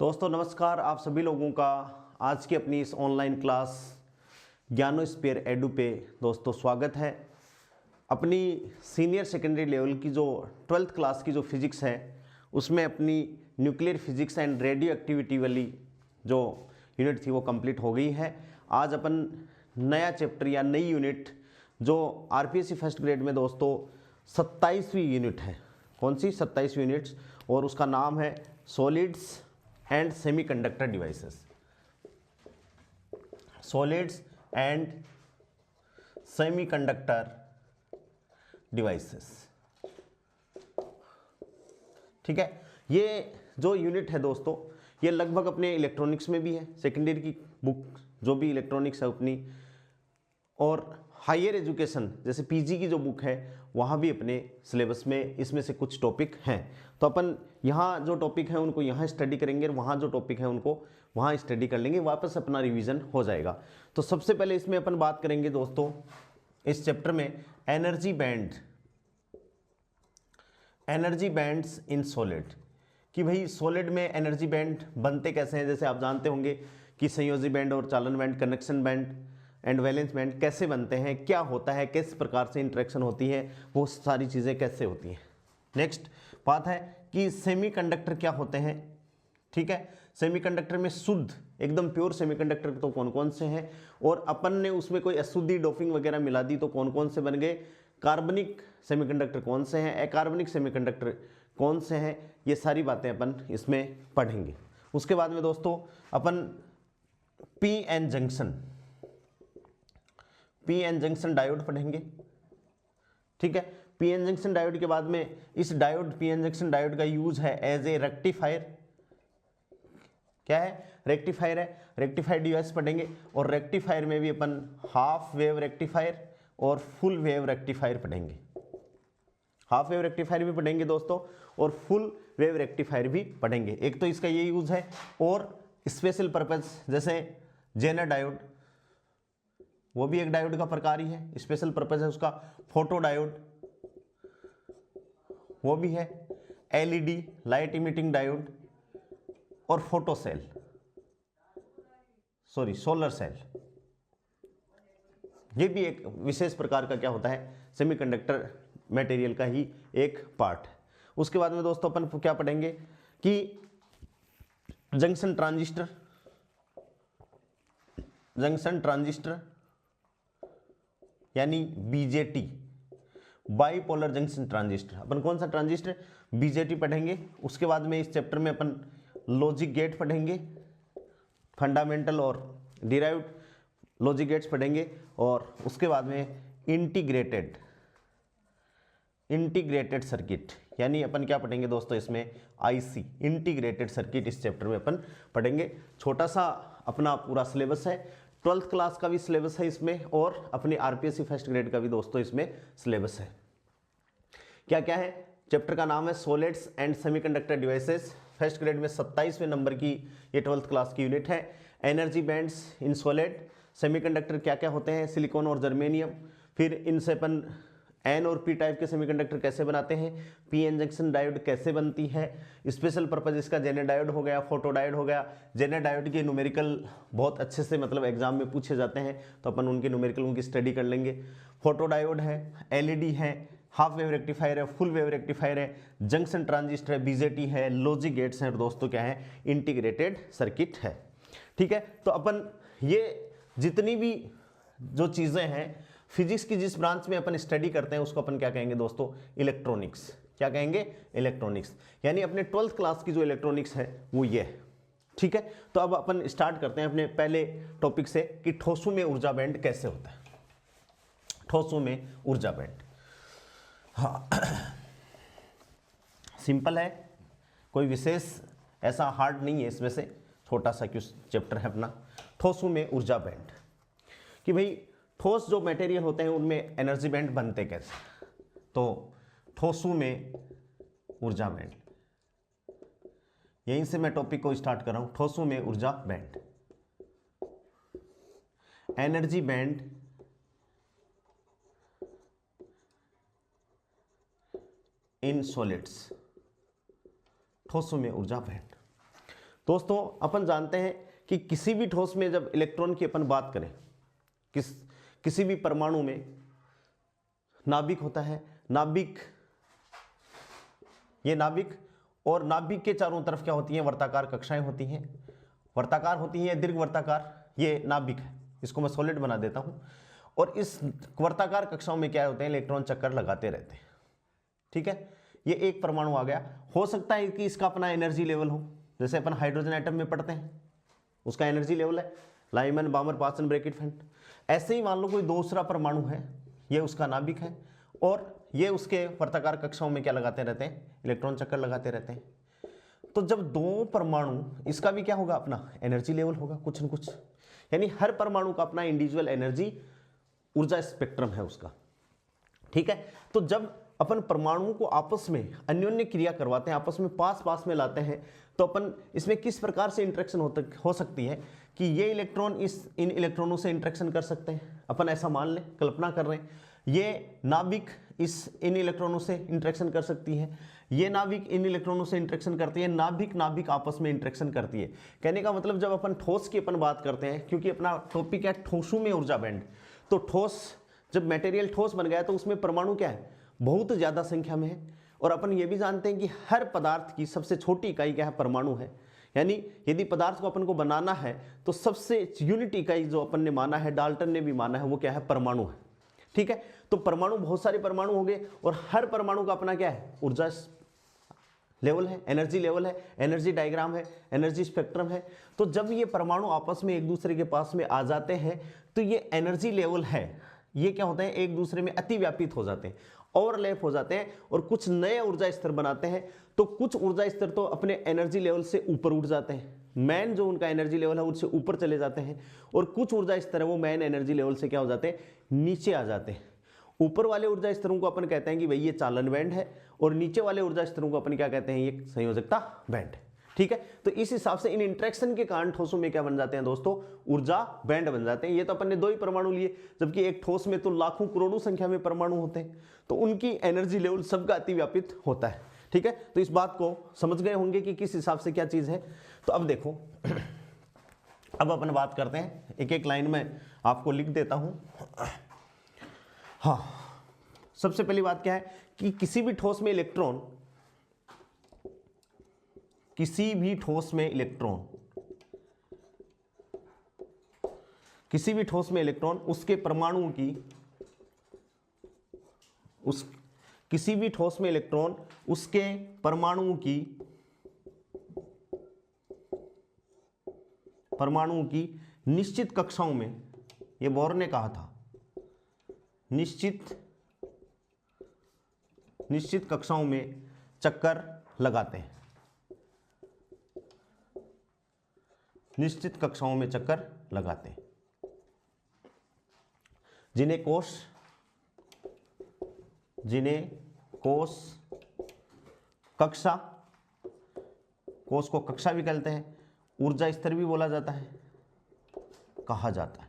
दोस्तों नमस्कार, आप सभी लोगों का आज की अपनी इस ऑनलाइन क्लास ज्ञानोस्फीयर एडू पे दोस्तों स्वागत है। अपनी सीनियर सेकेंडरी लेवल की जो 12th क्लास की जो फिजिक्स है उसमें अपनी nuclear physics and radio activity वाली जो यूनिट थी वो कंप्लीट हो गई है। आज अपन नया चैप्टर या नई यूनिट जो आरपीएससी फर्स्ट ग्रेड में दोस्तों 27वीं यूनिट है। कौन सी 27वीं यूनिट्स, और उसका नाम है solids and semiconductor devices. Solids and semiconductor devices, ठीक है। ये जो यूनिट है दोस्तों ये लगभग अपने इलेक्ट्रॉनिक्स में भी है, सेकेंडरी की बुक जो भी इलेक्ट्रॉनिक्स है अपनी, और हायर एजुकेशन जैसे पीजी की जो बुक है वहाँ भी अपने सिलेबस में इसमें से कुछ टॉपिक हैं। तो अपन यहाँ जो टॉपिक है उनको यहाँ स्टडी करेंगे और वहाँ जो टॉपिक है उनको वहाँ स्टडी कर लेंगे, वापस अपना रिवीजन हो जाएगा। तो सबसे पहले इसमें अपन बात करेंगे दोस्तों इस चैप्टर में energy band, energy bands in solid, कि भाई सॉलिड में एनर्जी बैंड बनते कैसे हैं। जैसे आप जानते होंगे कि संयोजी बैंड और चालन band, connection band and valence band कैसे बनते हैं, क्या होता है, किस प्रकार से इंटरेक्शन होती है, वो सारी चीज़ें कैसे होती हैं। नेक्स्ट बात है कि सेमीकंडक्टर क्या होते हैं, ठीक है। सेमीकंडक्टर में शुद्ध एकदम प्योर सेमीकंडक्टर तो कौन कौन से हैं, और अपन ने उसमें कोई अशुद्धि डोपिंग वगैरह मिला दी तो कौन कौन से बन गए। कार्बनिक सेमीकंडक्टर कौन से हैं, अकार्बनिक सेमीकंडक्टर कौन से हैं, ये सारी बातें अपन इसमें पढ़ेंगे। उसके बाद में दोस्तों अपन पी एन जंक्शन डायोड पढ़ेंगे, ठीक है। पी एन जंक्शन डायोड के बाद में इस diode P N junction diode का यूज है एज ए रेक्टिफायर। क्या है? रेक्टिफायर है। रेक्टिफायर डिवाइस पढ़ेंगे, और रेक्टिफायर में भी अपन हाफ वेव रेक्टिफायर और फुल वेव रेक्टिफायर पढ़ेंगे। हाफ वेव रेक्टिफायर भी पढ़ेंगे दोस्तों, और फुल वेव रेक्टिफायर भी पढ़ेंगे। एक तो इसका ये यूज है, और स्पेशल पर्पज जैसे जेनर डायोड, वो भी एक डायोड का प्रकार ही है, स्पेशल पर्पज है उसका। फोटो डायोड वो भी है, एलईडी लाइट इमिटिंग डायोड, और photo cell, sorry solar cell, ये भी एक विशेष प्रकार का क्या होता है, सेमीकंडक्टर मटेरियल का ही एक पार्ट है। उसके बाद में दोस्तों अपन क्या पढ़ेंगे कि जंक्शन ट्रांजिस्टर यानी बीजेटी, बाइपोलर जंक्शन ट्रांजिस्टर। अपन कौन सा ट्रांजिस्टर? बीजेटी पढ़ेंगे। उसके बाद में इस चैप्टर में अपन लॉजिक गेट पढ़ेंगे, फंडामेंटल और डिराइव्ड लॉजिक गेट्स पढ़ेंगे, और उसके बाद में इंटीग्रेटेड सर्किट, यानी अपन क्या पढ़ेंगे दोस्तों इसमें आईसी, इंटीग्रेटेड सर्किट इस चैप्टर में अपन पढ़ेंगे। छोटा सा अपना पूरा सिलेबस है, 12th क्लास का भी सिलेबस है इसमें, और अपनी आरपीएससी फर्स्ट ग्रेड का भी दोस्तों इसमें सिलेबस है। क्या क्या है? चैप्टर का नाम है solids and semiconductor devices. First grade में 27वें नंबर की ये 12th क्लास की यूनिट है। Energy bands in solid, semiconductor क्या क्या होते हैं, सिलिकॉन और जर्मेनियम। फिर इनसे अपन एन और पी टाइप के सेमीकंडक्टर कैसे बनाते हैं, पी एन जंक्शन डायोड कैसे बनती है, स्पेशल पर्पज इसका जेनर डायोड हो गया, फोटो डायोड हो गया। जेनर डायोड के न्यूमेरिकल बहुत अच्छे से मतलब एग्जाम में पूछे जाते हैं, तो अपन उनके न्यूमेरिकल उनकी स्टडी कर लेंगे। फोटो डायोड है, एलईडी है, हाफ वेव रेक्टिफायर है, फुल वेव रेक्टिफायर है, जंक्शन ट्रांजिस्टर है, बीजेटी है, लॉजिक गेट्स हैं, और दोस्तों क्या है, इंटीग्रेटेड सर्किट है, ठीक है। तो अपन ये जितनी भी जो चीज़ें हैं फिजिक्स की जिस ब्रांच में अपन स्टडी करते हैं उसको अपन क्या कहेंगे दोस्तों, इलेक्ट्रॉनिक्स। क्या कहेंगे? इलेक्ट्रॉनिक्स, यानी अपने 12th क्लास की जो इलेक्ट्रॉनिक्स है वो ये है, ठीक है। तो अब अपन स्टार्ट करते हैं अपने पहले टॉपिक से कि ठोसों में ऊर्जा बैंड कैसे होता है। ठोसों में ऊर्जा बैंड, हाँ सिंपल है, कोई विशेष ऐसा हार्ड नहीं है इसमें से, छोटा सा क्यों चैप्टर है अपना। ठोसों में ऊर्जा बैंड, कि भाई ठोस जो मटेरियल होते हैं उनमें एनर्जी बैंड बनते कैसे। तो ठोसों में ऊर्जा बैंड, यहीं से मैं टॉपिक को स्टार्ट कर रहा हूं। ठोसों में ऊर्जा band, energy band in solids, ठोसों में ऊर्जा बैंड। दोस्तों अपन जानते हैं कि किसी भी ठोस में जब इलेक्ट्रॉन की अपन बात करें, किसी भी परमाणु में नाभिक होता है, नाभिक, ये नाभिक, और नाभिक के चारों तरफ क्या होती हैं, वर्ताकार कक्षाएं होती हैं, वर्ताकार होती हैं, दीर्घ वर्ताकार, ये नाभिक है, इसको मैं सॉलिड बना देता हूं। और इस वर्ताकार कक्षाओं में क्या होते हैं, इलेक्ट्रॉन चक्कर लगाते रहते हैं। ठीक है, ये एक परमाणु आ गया। हो सकता है कि इसका अपना एनर्जी लेवल हो, जैसे अपन हाइड्रोजन एटम में पढ़ते हैं, उसका एनर्जी लेवल है लाइमन, बामर, पासन, ब्रैकेट, फेंट। ऐसे ही मान लो कोई दूसरा परमाणु है, ये उसका नाभिक है, और ये उसके वर्ताकार कक्षाओं में क्या लगाते रहते हैं, इलेक्ट्रॉन चक्कर लगाते रहते हैं। तो जब दो परमाणु, इसका भी क्या होगा, अपना एनर्जी लेवल होगा कुछ न कुछ, यानी हर परमाणु का अपना इंडिविजुअल एनर्जी ऊर्जा स्पेक्ट्रम है उसका। ठीक है, तो जब अपन परमाणुओं को आपस में अन्योन्य क्रिया करवाते हैं, आपस में पास में लाते हैं, तो अपन इसमें किस प्रकार से इंटरेक्शन हो सकती है कि ये इलेक्ट्रॉन इन इलेक्ट्रॉनों से इंटरेक्शन कर सकते हैं, अपन ऐसा मान लें, कल्पना कर रहे हैं, ये नाभिक इन इलेक्ट्रॉनों से इंटरेक्शन कर सकती है, ये नाभिक इन इलेक्ट्रॉनों से इंटरेक्शन करती है, नाभिक आपस में इंटरेक्शन करती है। कहने का मतलब जब अपन ठोस की अपन बात करते हैं, क्योंकि अपना टॉपिक है ठोसों में ऊर्जा बैंड, तो ठोस, जब मटेरियल ठोस बन गया तो उसमें परमाणु क्या है, बहुत ज़्यादा संख्या में है। और अपन ये भी जानते हैं कि हर पदार्थ की सबसे छोटी इकाई क्या है, परमाणु है। यानी यदि पदार्थ को अपन को बनाना है तो सबसे यूनिट इकाई जो अपन ने माना है, डाल्टन ने भी माना है, वो क्या है, परमाणु है। ठीक है, तो परमाणु, बहुत सारे परमाणु हो गए, और हर परमाणु का अपना क्या है, ऊर्जा लेवल है, एनर्जी लेवल है, एनर्जी डायग्राम है, एनर्जी स्पेक्ट्रम है। तो जब ये परमाणु आपस में एक दूसरे के पास में आ जाते हैं तो ये एनर्जी लेवल है, ये क्या होता है, एक दूसरे में अतिव्यापित हो जाते हैं, ओवरलैप हो जाते हैं, और कुछ नए ऊर्जा स्तर बनाते हैं। तो कुछ ऊर्जा स्तर तो अपने एनर्जी लेवल से ऊपर उठ जाते हैं, मैन जो उनका एनर्जी लेवल है उससे ऊपर चले जाते हैं, और कुछ ऊर्जा स्तर है वो मैन एनर्जी लेवल से क्या हो जाते हैं, नीचे आ जाते हैं। ऊपर वाले ऊर्जा स्तरों को अपन कहते हैं कि भाई ये चालन बैंड है, और नीचे वाले ऊर्जा स्तरों को अपन क्या कहते हैं, ये संयोजकता बैंड। ठीक है, तो इस हिसाब से इन इंटरेक्शन के कारण ठोसों में क्या बन जाते हैं दोस्तों, ऊर्जा बैंड बन जाते हैं। ये तो अपन ने दो ही परमाणु लिए, जबकि एक ठोस में तो लाखों करोड़ों संख्या में परमाणु होते हैं, तो उनकी एनर्जी लेवल सबका अतिव्यापित होता है। ठीक है, तो इस बात को समझ गए होंगे कि किस हिसाब से क्या चीज है। तो अब देखो, अब अपन बात करते हैं, एक एक लाइन में आपको लिख देता हूं। हाँ, सबसे पहली बात क्या है कि किसी भी ठोस में इलेक्ट्रॉन, किसी भी ठोस में इलेक्ट्रॉन उसके परमाणुओं की, किसी भी ठोस में इलेक्ट्रॉन उसके परमाणुओं की निश्चित कक्षाओं में, ये बोर ने कहा था, निश्चित कक्षाओं में चक्कर लगाते हैं, निश्चित कक्षाओं में चक्कर लगाते हैं, जिन्हें कोश कक्षा, कोश को कक्षा भी कहते हैं, ऊर्जा स्तर भी बोला जाता है, कहा जाता है।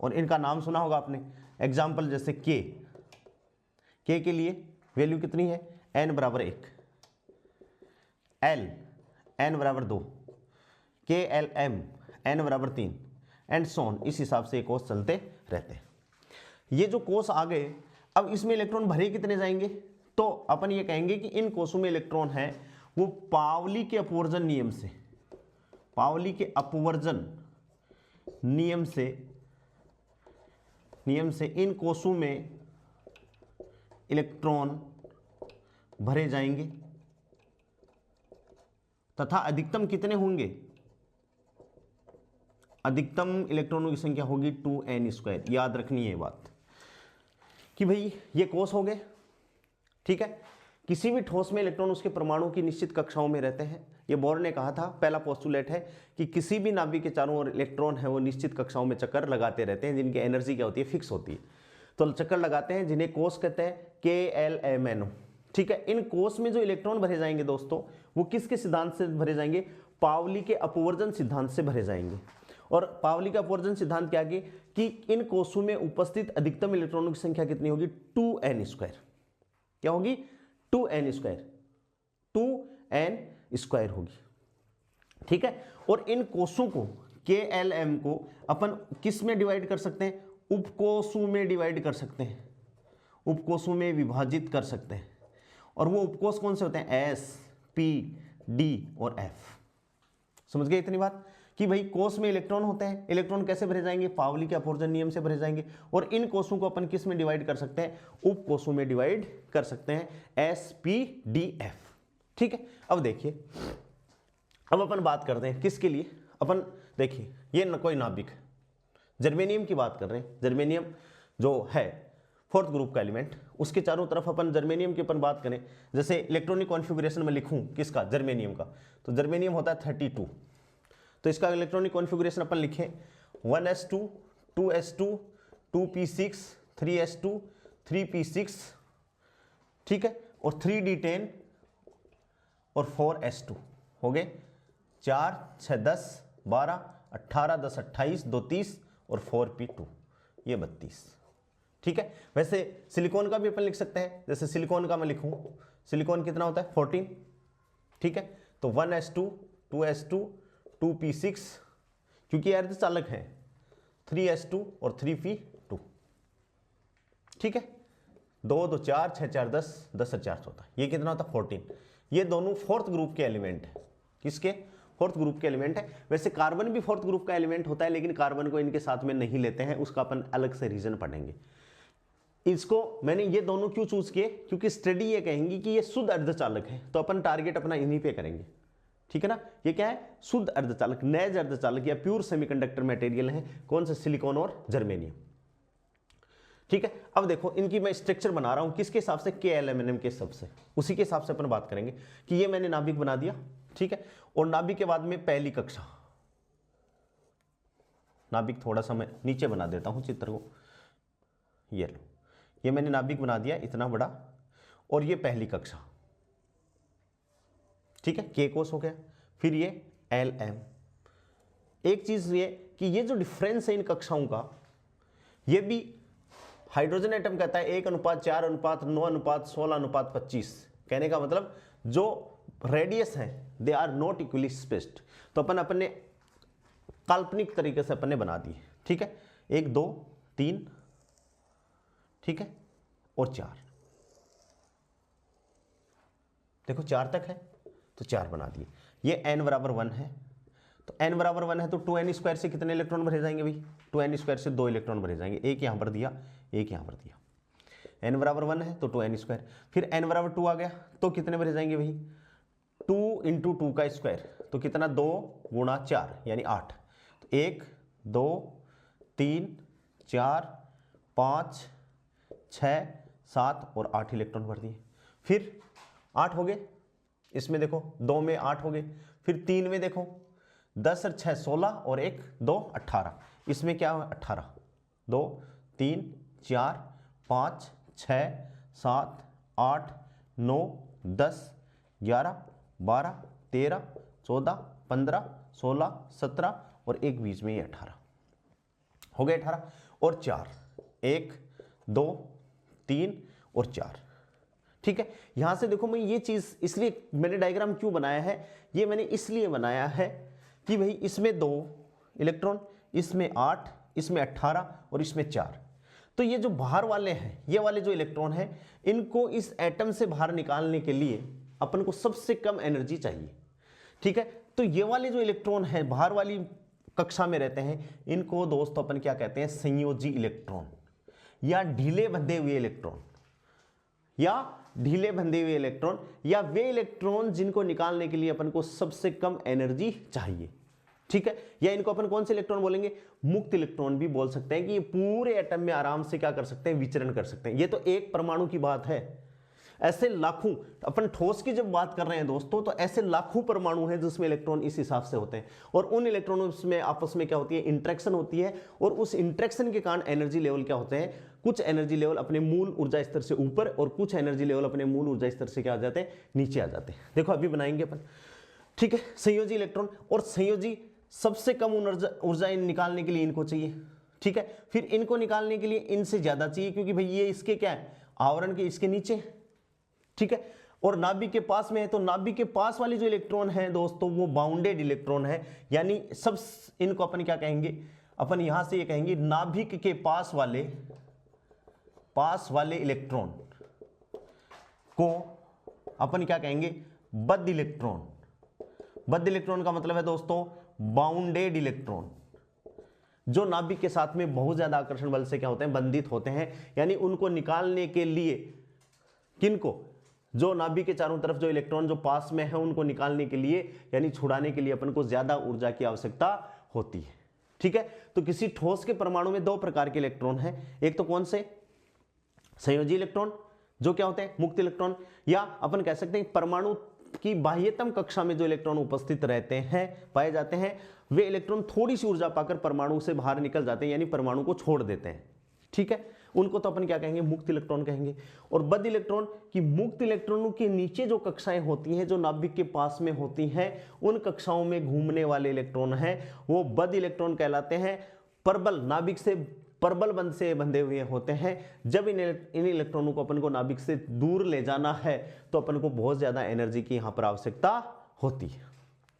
और इनका नाम सुना होगा आपने, एग्जाम्पल जैसे के के लिए वैल्यू कितनी है, n बराबर 1, l n बराबर 2, KLM n बराबर 3 एंड सोन। इस हिसाब से कोष चलते रहते हैं। ये जो कोष आ गए, अब इसमें इलेक्ट्रॉन भरे कितने जाएंगे, तो अपन ये कहेंगे कि इन कोषों में इलेक्ट्रॉन है वो पावली के अपवर्जन नियम से, पावली के अपवर्जन नियम से इन कोषों में इलेक्ट्रॉन भरे जाएंगे, तथा अधिकतम कितने होंगे, अधिकतम इलेक्ट्रॉनों की संख्या होगी 2n²। याद रखनी है बात कि भाई ये कोष हो गए। ठीक है, किसी भी ठोस में इलेक्ट्रॉन उसके परमाणु की निश्चित कक्षाओं में रहते हैं। ये बोर ने कहा था, पहला पोस्टुलेट है कि किसी भी नाभिक के चारों ओर इलेक्ट्रॉन है वो निश्चित कक्षाओं में चक्कर लगाते रहते हैं, जिनकी एनर्जी क्या होती है, फिक्स होती है। तो चक्कर लगाते हैं, जिन्हें कोष कहते हैं, KLMNO। ठीक है, इन कोष में जो इलेक्ट्रॉन भरे जाएंगे दोस्तों, वो किसके सिद्धांत से भरे जाएंगे, पावली के अपवर्जन सिद्धांत से भरे जाएंगे। और पावली का अपवर्जन सिद्धांत क्या है कि इन कोषों में उपस्थित अधिकतम इलेक्ट्रॉनों की संख्या कितनी होगी, 2n²। क्या होगी, 2n² होगी। ठीक है। और इन कोषों को KLM को अपन किस में डिवाइड कर सकते हैं, उपकोषों में डिवाइड कर सकते हैं, उपकोषों में विभाजित कर सकते हैं। और वो उपकोष कौन से होते हैं, S, P, D और F। समझ गए इतनी बात कि भाई कोष में इलेक्ट्रॉन होते हैं, इलेक्ट्रॉन कैसे भरे जाएंगे, पावली के अपवर्जन नियम से भरे जाएंगे। और इन कोषों को अपन किस में डिवाइड कर सकते हैं, उपकोषों में डिवाइड कर सकते हैं, S, P, D, F। ठीक है। अब देखिए, अब अपन बात करते हैं किसके लिए, अपन देखिए ये कोई नाभिक, जर्मेनियम की बात कर रहे हैं। जर्मेनियम जो है फोर्थ ग्रुप का एलिमेंट, उसके चारों तरफ अपन जर्मेनियम की अपन बात करें, जैसे इलेक्ट्रॉनिक कॉन्फ़िगरेशन में लिखूं किसका, जर्मेनियम का, तो जर्मेनियम होता है 32। तो इसका इलेक्ट्रॉनिक कॉन्फ़िगरेशन अपन लिखें 1s2 2s2 2p6 3s2 3p6, ठीक है, और 3d10 और 4s2 हो गए 4 6 10 12 18 10 28 2 30 और 4p2, ये 32। ठीक है। वैसे सिलिकॉन का भी अपन लिख सकते हैं, जैसे सिलिकॉन का मैं लिखूं, सिलिकॉन कितना होता है 14। ठीक है। तो 1s2 2s2 2p6, क्योंकि अर्धचालक है 3s2 और 3p2। ठीक है। 2 2 4 6 4 10 10 4 14, ये कितना होता है 14। ये दोनों फोर्थ ग्रुप के एलिमेंट है, किसके, फोर्थ ग्रुप के एलिमेंट है। वैसे कार्बन भी फोर्थ ग्रुप का एलिमेंट होता है, लेकिन कार्बन को इनके साथ में नहीं लेते हैं, उसका अपन अलग से रीजन पढ़ेंगे। इसको मैंने ये दोनों क्यों चूज किए, क्योंकि स्टडी ये कहेंगी कि ये शुद्ध अर्धचालक है, तो अपन टारगेट अपना इन्हीं पे करेंगे। ठीक है ना। ये क्या है, शुद्ध अर्धचालक, नैज अर्धचालक या प्योर सेमीकंडक्टर मटेरियल है, कौन से, सिलिकॉन और जर्मेनियम। ठीक है। अब देखो इनकी मैं स्ट्रक्चर बना रहा हूं किसके हिसाब से, KLMNM के हिसाब से, उसी के हिसाब से अपन बात करेंगे कि ये मैंने नाभिक बना दिया। ठीक है। और नाभिक के बाद में पहली कक्षा, नाभिक थोड़ा सा मैं नीचे बना देता हूं चित्र को, ये लो, ये मैंने नाभिक बना दिया इतना बड़ा, और ये पहली कक्षा। ठीक है, K कोष हो गया, फिर ये LM। एक चीज ये कि ये जो डिफरेंस है इन कक्षाओं का, ये भी हाइड्रोजन एटम कहता है 1:4:9:16:25। कहने का मतलब जो रेडियस है they are not equally spaced, तो अपन अपने काल्पनिक तरीके से अपन ने बना दिए। ठीक है, 1 2 3, ठीक है, और 4, देखो 4 तक है तो 4 बना दिए। ये n बराबर 1 है, तो n बराबर 1 है तो 2n² से कितने इलेक्ट्रॉन भरे जाएंगे भाई, 2n² से 2 इलेक्ट्रॉन भरे जाएंगे, एक यहां पर दिया एक यहां पर दिया। n बराबर 1 है तो 2n², फिर n बराबर 2 आ गया तो कितने भरे जाएंगे भाई, 2 × 2 का स्क्वायर, तो कितना 2 × 4 यानी 8, तो 1 2 3 4 5 6 7 और 8 इलेक्ट्रॉन भर दिए। फिर 8 हो गए, इसमें देखो 2 में 8 हो गए, फिर 3 में देखो 10 और 6 16 और 1 2 18, इसमें क्या है 18, 2 3 4 5 6 7 8 9 10 11 12 13 14 15 16 17 और एक बीच में ये 18 हो गए 18, और 4 1 2 3 और 4। ठीक है, यहां से देखो मैं ये चीज इसलिए मैंने डायग्राम क्यों बनाया है, ये मैंने इसलिए बनाया है कि भाई इसमें 2 इलेक्ट्रॉन, इसमें 8, इसमें 18 और इसमें 4, तो ये जो बाहर वाले हैं, ये वाले जो इलेक्ट्रॉन हैं, इनको इस एटम से बाहर निकालने के लिए अपन को सबसे कम एनर्जी चाहिए। ठीक है, तो ये वाले जो इलेक्ट्रॉन हैं बाहर वाली कक्षा में रहते हैं, इनको दोस्तों अपन क्या कहते हैं, संयोजी इलेक्ट्रॉन या ढीले बंधे हुए इलेक्ट्रॉन, या ढीले बंधे हुए इलेक्ट्रॉन, या वे इलेक्ट्रॉन जिनको निकालने के लिए अपन को सबसे कम एनर्जी चाहिए। ठीक है, या इनको अपन कौन से इलेक्ट्रॉन बोलेंगे, मुक्त इलेक्ट्रॉन भी बोल सकते हैं, कि ये पूरे एटम में आराम से क्या कर सकते हैं, विचरण कर सकते हैं। ये तो एक परमाणु की बात है, ऐसे लाखों, अपन ठोस की जब बात कर रहे हैं दोस्तों, तो ऐसे लाखों परमाणु हैं जिसमें इलेक्ट्रॉन इस हिसाब से होते हैं, और उन इलेक्ट्रॉनों में आपस में क्या होती है, इंटरेक्शन होती है, और उस इंटरेक्शन के कारण एनर्जी लेवल क्या होते हैं, कुछ एनर्जी लेवल अपने मूल ऊर्जा स्तर से ऊपर और कुछ एनर्जी लेवल अपने मूल ऊर्जा स्तर से क्या आ जाते हैं, नीचे आ जाते हैं। देखो अभी बनाएंगे अपन। ठीक है, संयोजी इलेक्ट्रॉन, और संयोजी सबसे कम ऊर्जा निकालने के लिए इनको चाहिए। ठीक है, फिर इनको निकालने के लिए इनसे ज्यादा चाहिए, क्योंकि भाई ये इसके क्या है, आवरण के इसके नीचे। ठीक है, और नाभिक के पास में है, तो नाभिक के पास वाले जो इलेक्ट्रॉन है दोस्तों वो बाउंडेड इलेक्ट्रॉन है, यानी सब इनको अपन क्या कहेंगे, अपन यहां से ये कहेंगे नाभिक के पास वाले इलेक्ट्रॉन को अपन क्या कहेंगे, बद्ध इलेक्ट्रॉन। बद्ध इलेक्ट्रॉन का मतलब है दोस्तों बाउंडेड इलेक्ट्रॉन, जो नाभिक के साथ में बहुत ज्यादा आकर्षण बल से क्या होते हैं, बंधित होते हैं, यानी उनको निकालने के लिए, किनको, जो नाभिक के चारों तरफ जो इलेक्ट्रॉन जो पास में है उनको निकालने के लिए यानी छुड़ाने के लिए अपन को ज्यादा ऊर्जा की आवश्यकता होती है। ठीक है, तो किसी ठोस के परमाणु में दो प्रकार के इलेक्ट्रॉन हैं, एक तो कौन से, संयोजी इलेक्ट्रॉन जो क्या होते हैं मुक्त इलेक्ट्रॉन, या अपन कह सकते हैं परमाणु की बाह्यतम कक्षा में जो इलेक्ट्रॉन उपस्थित रहते हैं, पाए जाते हैं, वे इलेक्ट्रॉन थोड़ी सी ऊर्जा पाकर परमाणु से बाहर निकल जाते हैं, यानी परमाणु को छोड़ देते हैं। ठीक है, उनको तो अपन क्या कहेंगे, मुक्त इलेक्ट्रॉन कहेंगे। और बद्ध इलेक्ट्रॉन की मुक्त इलेक्ट्रॉनों के नीचे जो कक्षाएं होती हैं, जो नाभिक के पास में होती हैं, उन कक्षाओं में घूमने वाले इलेक्ट्रॉन हैं वो बद्ध इलेक्ट्रॉन कहलाते हैं। परबल, नाभिक से परबल बंध से बंधे हुए होते हैं। जब इन इलेक्ट्रॉनों को अपन को नाभिक से दूर ले जाना है तो अपन को बहुत ज्यादा एनर्जी की यहां पर आवश्यकता होती है।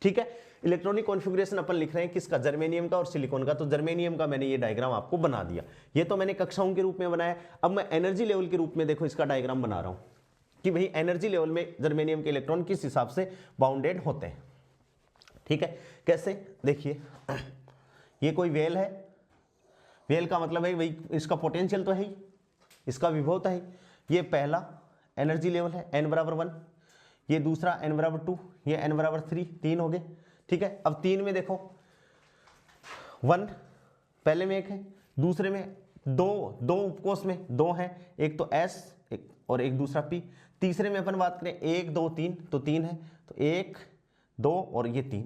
ठीक है, इलेक्ट्रॉनिक कॉन्फ़िगरेशन अपन लिख रहे हैं किसका, जर्मेनियम का और सिलिकॉन का। तो जर्मेनियम का मैंने ये डायग्राम आपको बना दिया, ये तो मैंने कक्षाओं के रूप में बनाया। अब मैं एनर्जी लेवल के रूप में देखो इसका डायग्राम बना रहा हूं कि भाई एनर्जी लेवल में जर्मेनियम के इलेक्ट्रॉन किस हिसाब से बाउंडेड होते हैं। ठीक है, कैसे, देखिए ये कोई वेल है, वेल का मतलब है भाई इसका पोटेंशियल तो है ही, इसका विभव तो है। ये पहला एनर्जी लेवल है n बराबर 1, ये दूसरा n बराबर 2, ये n बराबर 3, 3 हो गए। ठीक है, अब 3 में देखो 1 पहले में 1 है, दूसरे में दो उपकोष में 2 है, एक तो S एक और एक दूसरा P। तीसरे में अपन बात करें 1 2 3 तो 3 है, तो 1 2 और ये 3।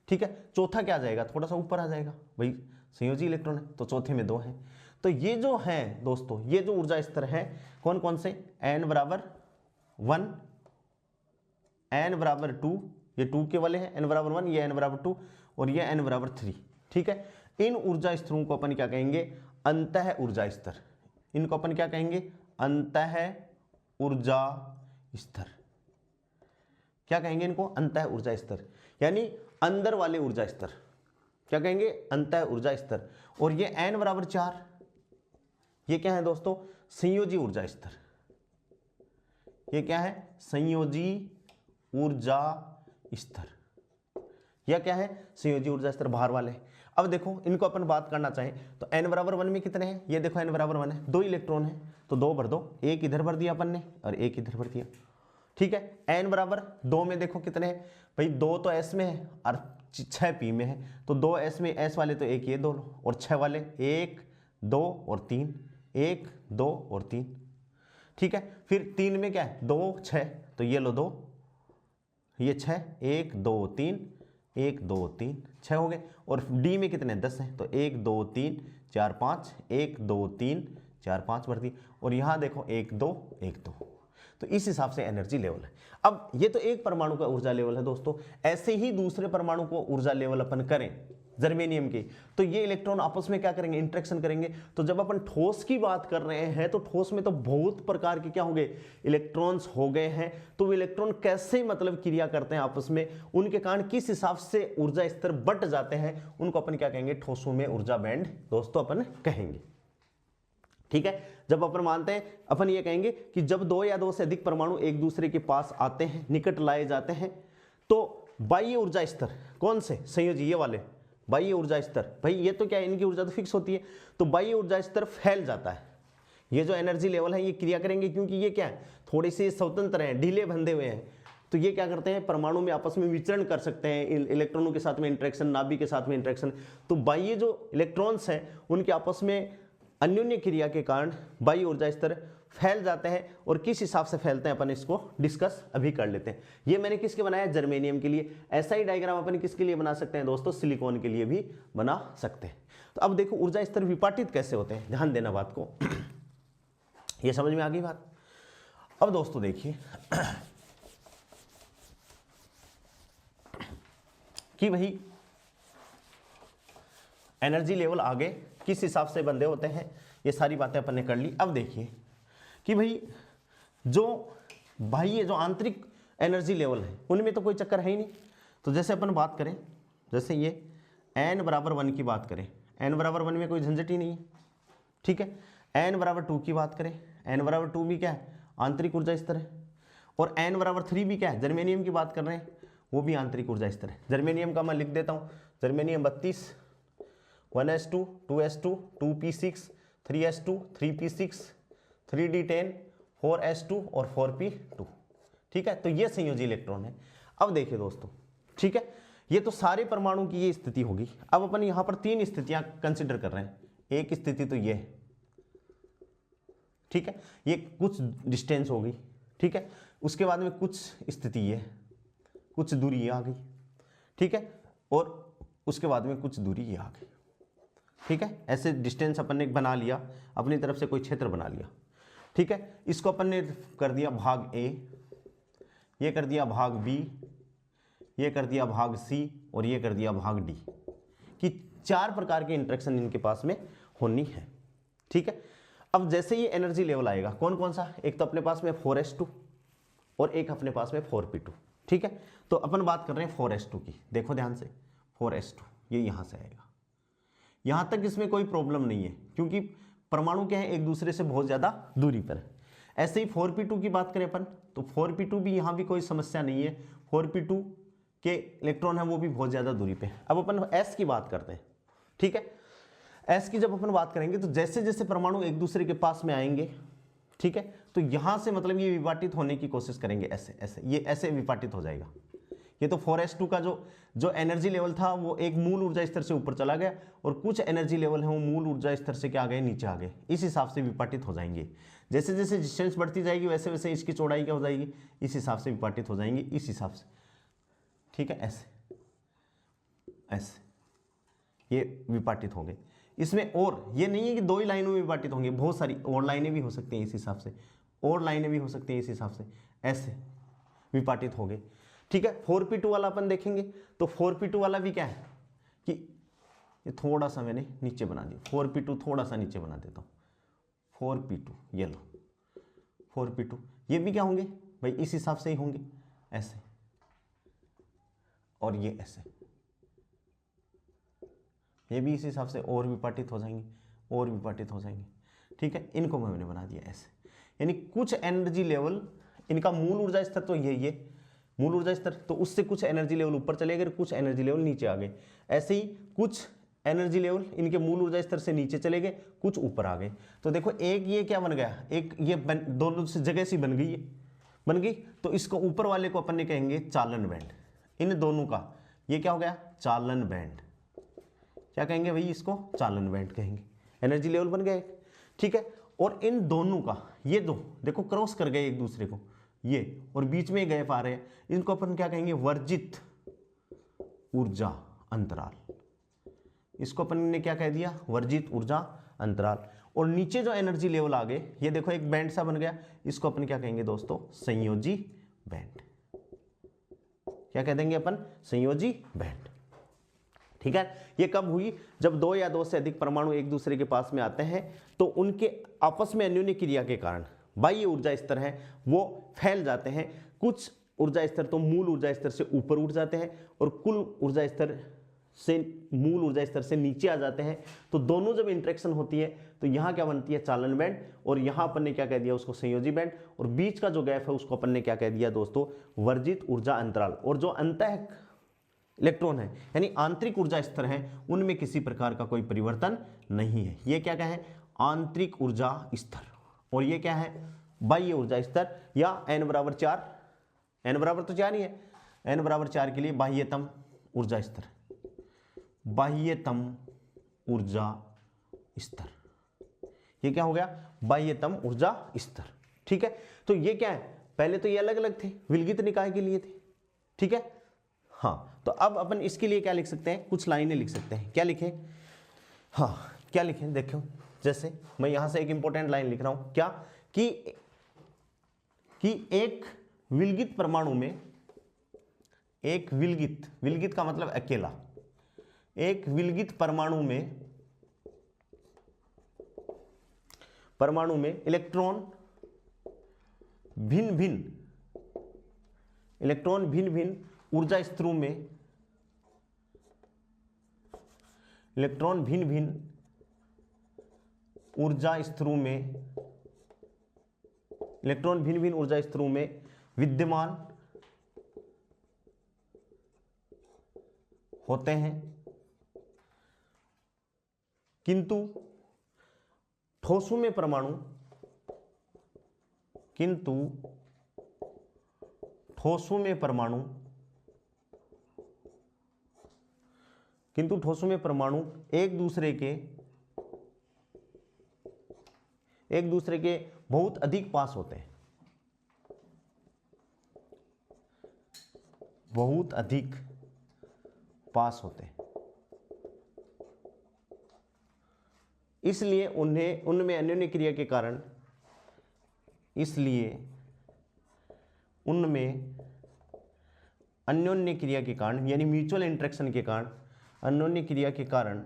ठीक है, चौथा क्या आ जाएगा, थोड़ा सा ऊपर आ जाएगा, भाई संयोजी इलेक्ट्रॉन है तो चौथे में 2 है। तो ये जो है दोस्तों, ये जो ऊर्जा स्तर है कौन कौन से, n बराबर 1, n बराबर 2, ये 2 के वाले हैं, n बराबर 1, ये n बराबर 2 और ये n बराबर 3। ठीक है, इन ऊर्जा स्तरों को अपन क्या कहेंगे, अंतः ऊर्जा स्तर। इनको अपन क्या कहेंगे, अंतः ऊर्जा स्तर। क्या कहेंगे इनको, अंतः ऊर्जा स्तर, यानी अंदर वाले ऊर्जा स्तर क्या कहेंगे, अंतः ऊर्जा स्तर। और ये n बराबर 4, ये क्या है दोस्तों, संयोजी ऊर्जा स्तर। ये क्या है, संयोजी ऊर्जा स्तर, या क्या है, संयोजी ऊर्जा स्तर बाहर वाले। अब देखो इनको अपन बात करना चाहें तो n बराबर 1 में कितने हैं, ये देखो n बराबर 1 है, 2 इलेक्ट्रॉन है तो 2 भर दो, एक इधर भर दिया अपन ने और एक इधर भर दिया। ठीक है, n बराबर 2 में देखो कितने हैं, भाई 2 तो s में है और 6 p में है, तो 2 s में, s वाले तो एक ये 2 लो, और 6 वाले 1 2 और 3, 1 2 और 3। ठीक है, फिर 3 में क्या है, 2 6 तो ये लो 2, ये 6, 1 2 3, 1 2 3, 6 हो गए। और डी में कितने, 10 हैं, तो 1 2 3 4 5, 1 2 3 4 5 भर दी। और यहाँ देखो 1 2 1 2, तो इस हिसाब से एनर्जी लेवल है। अब ये तो एक परमाणु का ऊर्जा लेवल है दोस्तों, ऐसे ही दूसरे परमाणु को ऊर्जा लेवल अपन करें जर्मेनियम की, तो ये इलेक्ट्रॉन आपस में क्या करेंगे, इंटरेक्शन करेंगे। तो जब अपन ठोस की बात कर रहे हैं तो ठोस में तो बहुत प्रकार के क्या हो गए, इलेक्ट्रॉन्स हो गए हैं। तो वो इलेक्ट्रॉन कैसे मतलब क्रिया करते हैं आपस में, उनके कारण किस हिसाब से ऊर्जा स्तर बट जाते हैं, उनको अपन क्या कहेंगे, ठोसों में ऊर्जा बैंड दोस्तों अपन कहेंगे। ठीक है, जब अपन मानते हैं, अपन ये कहेंगे कि जब 2 या 2 से अधिक परमाणु एक दूसरे के पास आते हैं, निकट लाए जाते हैं, तो बाह्य ऊर्जा स्तर कौन से, संयोजी ये वाले बाह्य ऊर्जा स्तर, भाई ये तो क्या है, इनकी ऊर्जा तो फिक्स होती है, तो बाह्य ऊर्जा स्तर फैल जाता है। ये जो एनर्जी लेवल है ये क्रिया करेंगे, क्योंकि ये क्या है, थोड़े से स्वतंत्र हैं, ढीले बंधे हुए हैं, तो ये क्या करते हैं, परमाणु में आपस में विचरण कर सकते हैं, इलेक्ट्रॉनों के साथ में इंटरेक्शन, नाभिक के साथ में इंटरेक्शन। तो बाह्य जो इलेक्ट्रॉन्स हैं उनके आपस में अन्योन्य क्रिया के कारण बाह्य ऊर्जा स्तर फैल जाते हैं। और किस हिसाब से फैलते हैं अपन इसको डिस्कस अभी कर लेते हैं। ये मैंने किसके बनाया, जर्मेनियम के लिए। ऐसा ही डायग्राम अपन किसके लिए बना सकते हैं दोस्तों, सिलिकॉन के लिए भी बना सकते हैं। तो अब देखो ऊर्जा स्तर विपाटित कैसे होते हैं, ध्यान देना बात को, ये समझ में आ गई बात। अब दोस्तों देखिए कि भाई एनर्जी लेवल आगे किस हिसाब से बंधे होते हैं, ये सारी बातें अपन ने कर ली। अब देखिए कि भाई जो बाह्य जो आंतरिक एनर्जी लेवल है उनमें तो कोई चक्कर है ही नहीं। तो जैसे अपन बात करें, जैसे ये n बराबर 1 की बात करें, n बराबर 1 में कोई झंझट ही नहीं है, ठीक है। n बराबर 2 की बात करें, n बराबर 2 भी क्या है, आंतरिक ऊर्जा स्तर है। और n बराबर 3 भी क्या है, जर्मेनियम की बात कर रहे हैं, वो भी आंतरिक ऊर्जा स्तर है। जर्मेनियम का मैं लिख देता हूँ, germanium 32, 1s2, 2s2, 2p6, 3s2, 3p6, 3d10, 4s2 और 4p2, ठीक है। तो ये संयोजी इलेक्ट्रॉन है। अब देखिए दोस्तों, ठीक है, ये तो सारे परमाणु की ये स्थिति होगी। अब अपन यहां पर 3 स्थितियां कंसिडर कर रहे हैं। एक स्थिति तो ये है, ठीक है, ये कुछ डिस्टेंस होगी, ठीक है। उसके बाद में कुछ स्थिति ये, कुछ दूरी आ गई, ठीक है, और उसके बाद में कुछ दूरी ये आ गई, ठीक है। ऐसे डिस्टेंस अपन ने बना लिया, अपनी तरफ से कोई क्षेत्र बना लिया, ठीक है। इसको अपन ने कर दिया भाग ए, ये कर दिया भाग बी, ये कर दिया भाग सी, और ये कर दिया भाग डी, कि 4 प्रकार के इंटरेक्शन इनके पास में होनी है, ठीक है। अब जैसे ये एनर्जी लेवल आएगा, कौन कौन सा, एक तो अपने पास में 4s2 और एक अपने पास में 4p2, ठीक है। तो अपन बात कर रहे हैं 4s2 की, देखो ध्यान से, 4s2 ये यहां से आएगा, यहां तक इसमें कोई प्रॉब्लम नहीं है, क्योंकि परमाणु क्या है, एक दूसरे से बहुत ज्यादा दूरी पर है। ऐसे ही 4p2 की बात करें अपन, तो 4p2 भी यहां भी कोई समस्या नहीं है, 4p2 के इलेक्ट्रॉन है वो भी बहुत ज्यादा दूरी पे है। अब अपन s की बात करते हैं, ठीक है। s की जब अपन बात करेंगे तो जैसे जैसे परमाणु एक दूसरे के पास में आएंगे, ठीक है, तो यहां से मतलब ये विपाटित होने की कोशिश करेंगे, ऐसे ऐसे, ये ऐसे विपाटित हो जाएगा। ये तो 4s2 का जो एनर्जी लेवल था वो एक मूल ऊर्जा स्तर से ऊपर चला गया, और कुछ एनर्जी लेवल है वो मूल ऊर्जा स्तर से क्या आ गए, नीचे आ गए। इस हिसाब से विपाटित हो जाएंगे। जैसे जैसे डिस्टेंस बढ़ती जाएगी वैसे वैसे इसकी चौड़ाई क्या हो जाएगी, इस हिसाब से विपाटित हो जाएंगे, इस हिसाब से, ठीक है, ऐसे ऐसे ये विपाटित होंगे। इसमें और ये नहीं है कि 2 ही लाइनों में विपाटित होंगे, बहुत सारी और लाइनें भी हो सकती हैं इस हिसाब से, और लाइनें भी हो सकती हैं इस हिसाब से, ऐसे विपाटित हो गए, ठीक है। 4p2 वाला अपन देखेंगे तो 4p2 वाला भी क्या है कि ये थोड़ा सा मैंने नीचे बना दिया, 4p2 थोड़ा सा नीचे बना देता हूँ, 4p2 ये लो, 4p2 ये भी क्या होंगे भाई, इस हिसाब से ही होंगे, ऐसे, और ये ऐसे, ये भी इस हिसाब से और विपाटित हो जाएंगे, और विपाटित हो जाएंगे, ठीक है। इनको मैंने बना दिया ऐसे, यानी कुछ एनर्जी लेवल, इनका मूल ऊर्जा स्तर तो ये मूल ऊर्जा स्तर, तो उससे कुछ एनर्जी लेवल ऊपर चले गए, कुछ एनर्जी लेवल नीचे आ गए। ऐसे ही कुछ एनर्जी लेवल इनके मूल ऊर्जा स्तर से नीचे चले गए, कुछ ऊपर आ गए। तो देखो एक ये क्या बन गया, एक ये दोनों जगह सी बन गई, तो इसको ऊपर वाले को अपन ने कहेंगे चालन बैंड, इन दोनों का ये क्या हो गया, चालन बैंड। क्या कहेंगे भाई, इसको चालन बैंड कहेंगे, एनर्जी लेवल बन गया एक, ठीक है। और इन दोनों का ये दो देखो क्रॉस कर गए एक दूसरे को, ये और बीच में गैप आ रहे हैं, इनको अपन क्या कहेंगे, वर्जित ऊर्जा अंतराल। इसको अपन ने क्या कह दिया, वर्जित ऊर्जा अंतराल। और नीचे जो एनर्जी लेवल आ गए, ये देखो एक बैंड सा बन गया, इसको अपन क्या कहेंगे दोस्तों, संयोजी बैंड। क्या कह देंगे अपन, संयोजी बैंड, ठीक है। ये कब हुई, जब 2 या 2 से अधिक परमाणु एक दूसरे के पास में आते हैं, तो उनके आपस में अन्योन्य क्रिया के कारण बाह्य ऊर्जा स्तर है वो फैल जाते हैं। कुछ ऊर्जा स्तर तो मूल ऊर्जा स्तर से ऊपर उठ जाते हैं, और कुल ऊर्जा स्तर से मूल ऊर्जा स्तर से नीचे आ जाते हैं। तो दोनों जब इंटरेक्शन होती है तो यहाँ क्या बनती है, चालन बैंड, और यहाँ अपन ने क्या कह दिया उसको, संयोजी बैंड, और बीच का जो गैप है उसको अपन ने क्या कह दिया दोस्तों, वर्जित ऊर्जा अंतराल। और जो अंतः इलेक्ट्रॉन है यानी आंतरिक ऊर्जा स्तर है, उनमें किसी प्रकार का कोई परिवर्तन नहीं है। ये क्या है, आंतरिक ऊर्जा स्तर, और ये क्या है, बाह्य ऊर्जा स्तर, या n बराबर 4, n बराबर तो 4 ही है, n बराबर 4 के लिए बाह्यतम ऊर्जा स्तर, बाह्यतम ऊर्जा स्तर, ये क्या हो गया, बाह्यतम ऊर्जा स्तर, ठीक है। तो ये क्या है, पहले तो ये अलग अलग थे, विलगित निकाय के लिए थे, ठीक है। हाँ, तो अब अपन इसके लिए क्या लिख सकते हैं, कुछ लाइनें लिख सकते हैं। क्या लिखें, हाँ क्या लिखें, देखो जैसे मैं यहां से एक इंपॉर्टेंट लाइन लिख रहा हूं, क्या कि एक विलगित परमाणु में, एक विलगित का मतलब अकेला, एक विलगित परमाणु में इलेक्ट्रॉन भिन्न भिन्न इलेक्ट्रॉन भिन्न भिन्न ऊर्जा स्तरों में, इलेक्ट्रॉन भिन्न भिन्न ऊर्जा स्तरों में, इलेक्ट्रॉन भिन्न भिन्न ऊर्जा स्तरों में विद्यमान होते हैं, किंतु ठोसों में परमाणु, किंतु ठोसों में परमाणु, किंतु ठोसों में परमाणु एक दूसरे के बहुत अधिक पास होते हैं, बहुत अधिक पास होते हैं, इसलिए उनमें अन्योन्य क्रिया के कारण, इसलिए उनमें अन्योन्य क्रिया के कारण यानी म्यूचुअल इंटरेक्शन के कारण, अन्योन्य क्रिया के कारण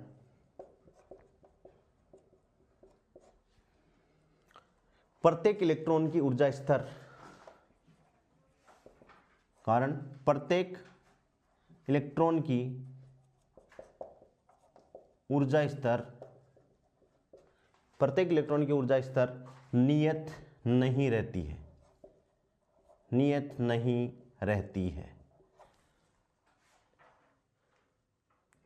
प्रत्येक इलेक्ट्रॉन की ऊर्जा स्तर, कारण प्रत्येक इलेक्ट्रॉन की ऊर्जा स्तर, प्रत्येक इलेक्ट्रॉन की ऊर्जा स्तर नियत नहीं रहती है, नियत नहीं रहती है।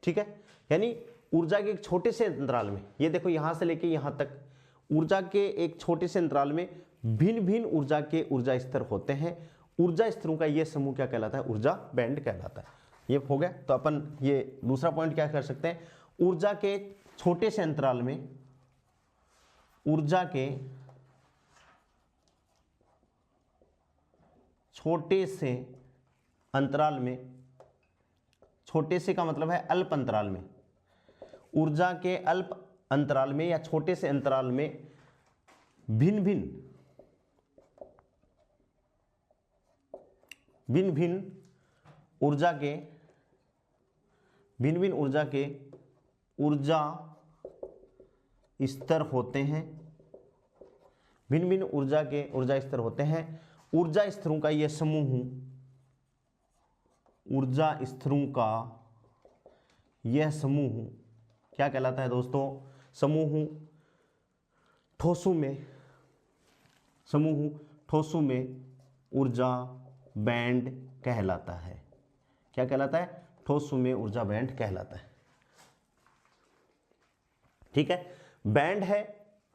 ठीक है, यानी ऊर्जा के एक छोटे से अंतराल में, ये देखो यहां से लेके यहां तक ऊर्जा के एक छोटे से अंतराल में भिन्न भिन्न ऊर्जा के ऊर्जा स्तर होते हैं। ऊर्जा स्तरों का यह समूह क्या कहलाता है? ऊर्जा बैंड कहलाता है। ये हो गया। तो अपन ये दूसरा पॉइंट क्या कर सकते हैं? ऊर्जा के छोटे से अंतराल में, ऊर्जा के छोटे से अंतराल में, छोटे से का मतलब है अल्प अंतराल में, ऊर्जा के अल्प अंतराल में या छोटे से अंतराल में भिन्न भिन्न ऊर्जा के ऊर्जा स्तर होते हैं, भिन्न भिन्न ऊर्जा के ऊर्जा स्तर होते हैं। ऊर्जा स्तरों का यह समूह, ऊर्जा स्तरों का यह समूह क्या कहलाता है दोस्तों? समूह ठोसों में, समूह ठोसों में ऊर्जा बैंड कहलाता है। क्या कहलाता है? ठोसों में ऊर्जा बैंड कहलाता है। ठीक है, बैंड है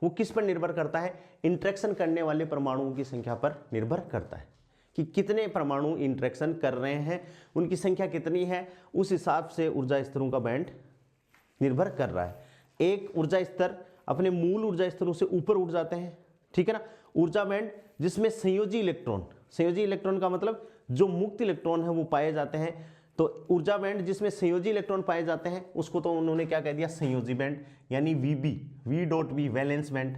वो किस पर निर्भर करता है? इंटरेक्शन करने वाले परमाणुओं की संख्या पर निर्भर करता है कि कितने परमाणु इंटरेक्शन कर रहे हैं, उनकी संख्या कितनी है, उस हिसाब से ऊर्जा स्तरों का बैंड निर्भर कर रहा है। एक ऊर्जा स्तर अपने मूल ऊर्जा स्तरों से ऊपर उठ जाते हैं, ठीक है ना। ऊर्जा बैंड जिसमें संयोजी इलेक्ट्रॉन, संयोजी इलेक्ट्रॉन का मतलब जो मुक्त इलेक्ट्रॉन है वो पाए जाते हैं, तो ऊर्जा बैंड जिसमें संयोजी इलेक्ट्रॉन पाए जाते हैं उसको तो उन्होंने क्या कह दिया? संयोजी बैंड, यानी वीबी, V.B वैलेंस बैंड।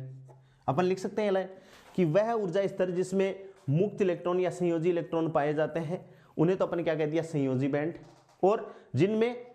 अपन लिख सकते हैं कि वह ऊर्जा स्तर जिसमें मुक्त इलेक्ट्रॉन या संयोजी इलेक्ट्रॉन पाए जाते हैं उन्हें तो अपन क्या कह दिया? संयोजी बैंड। और जिनमें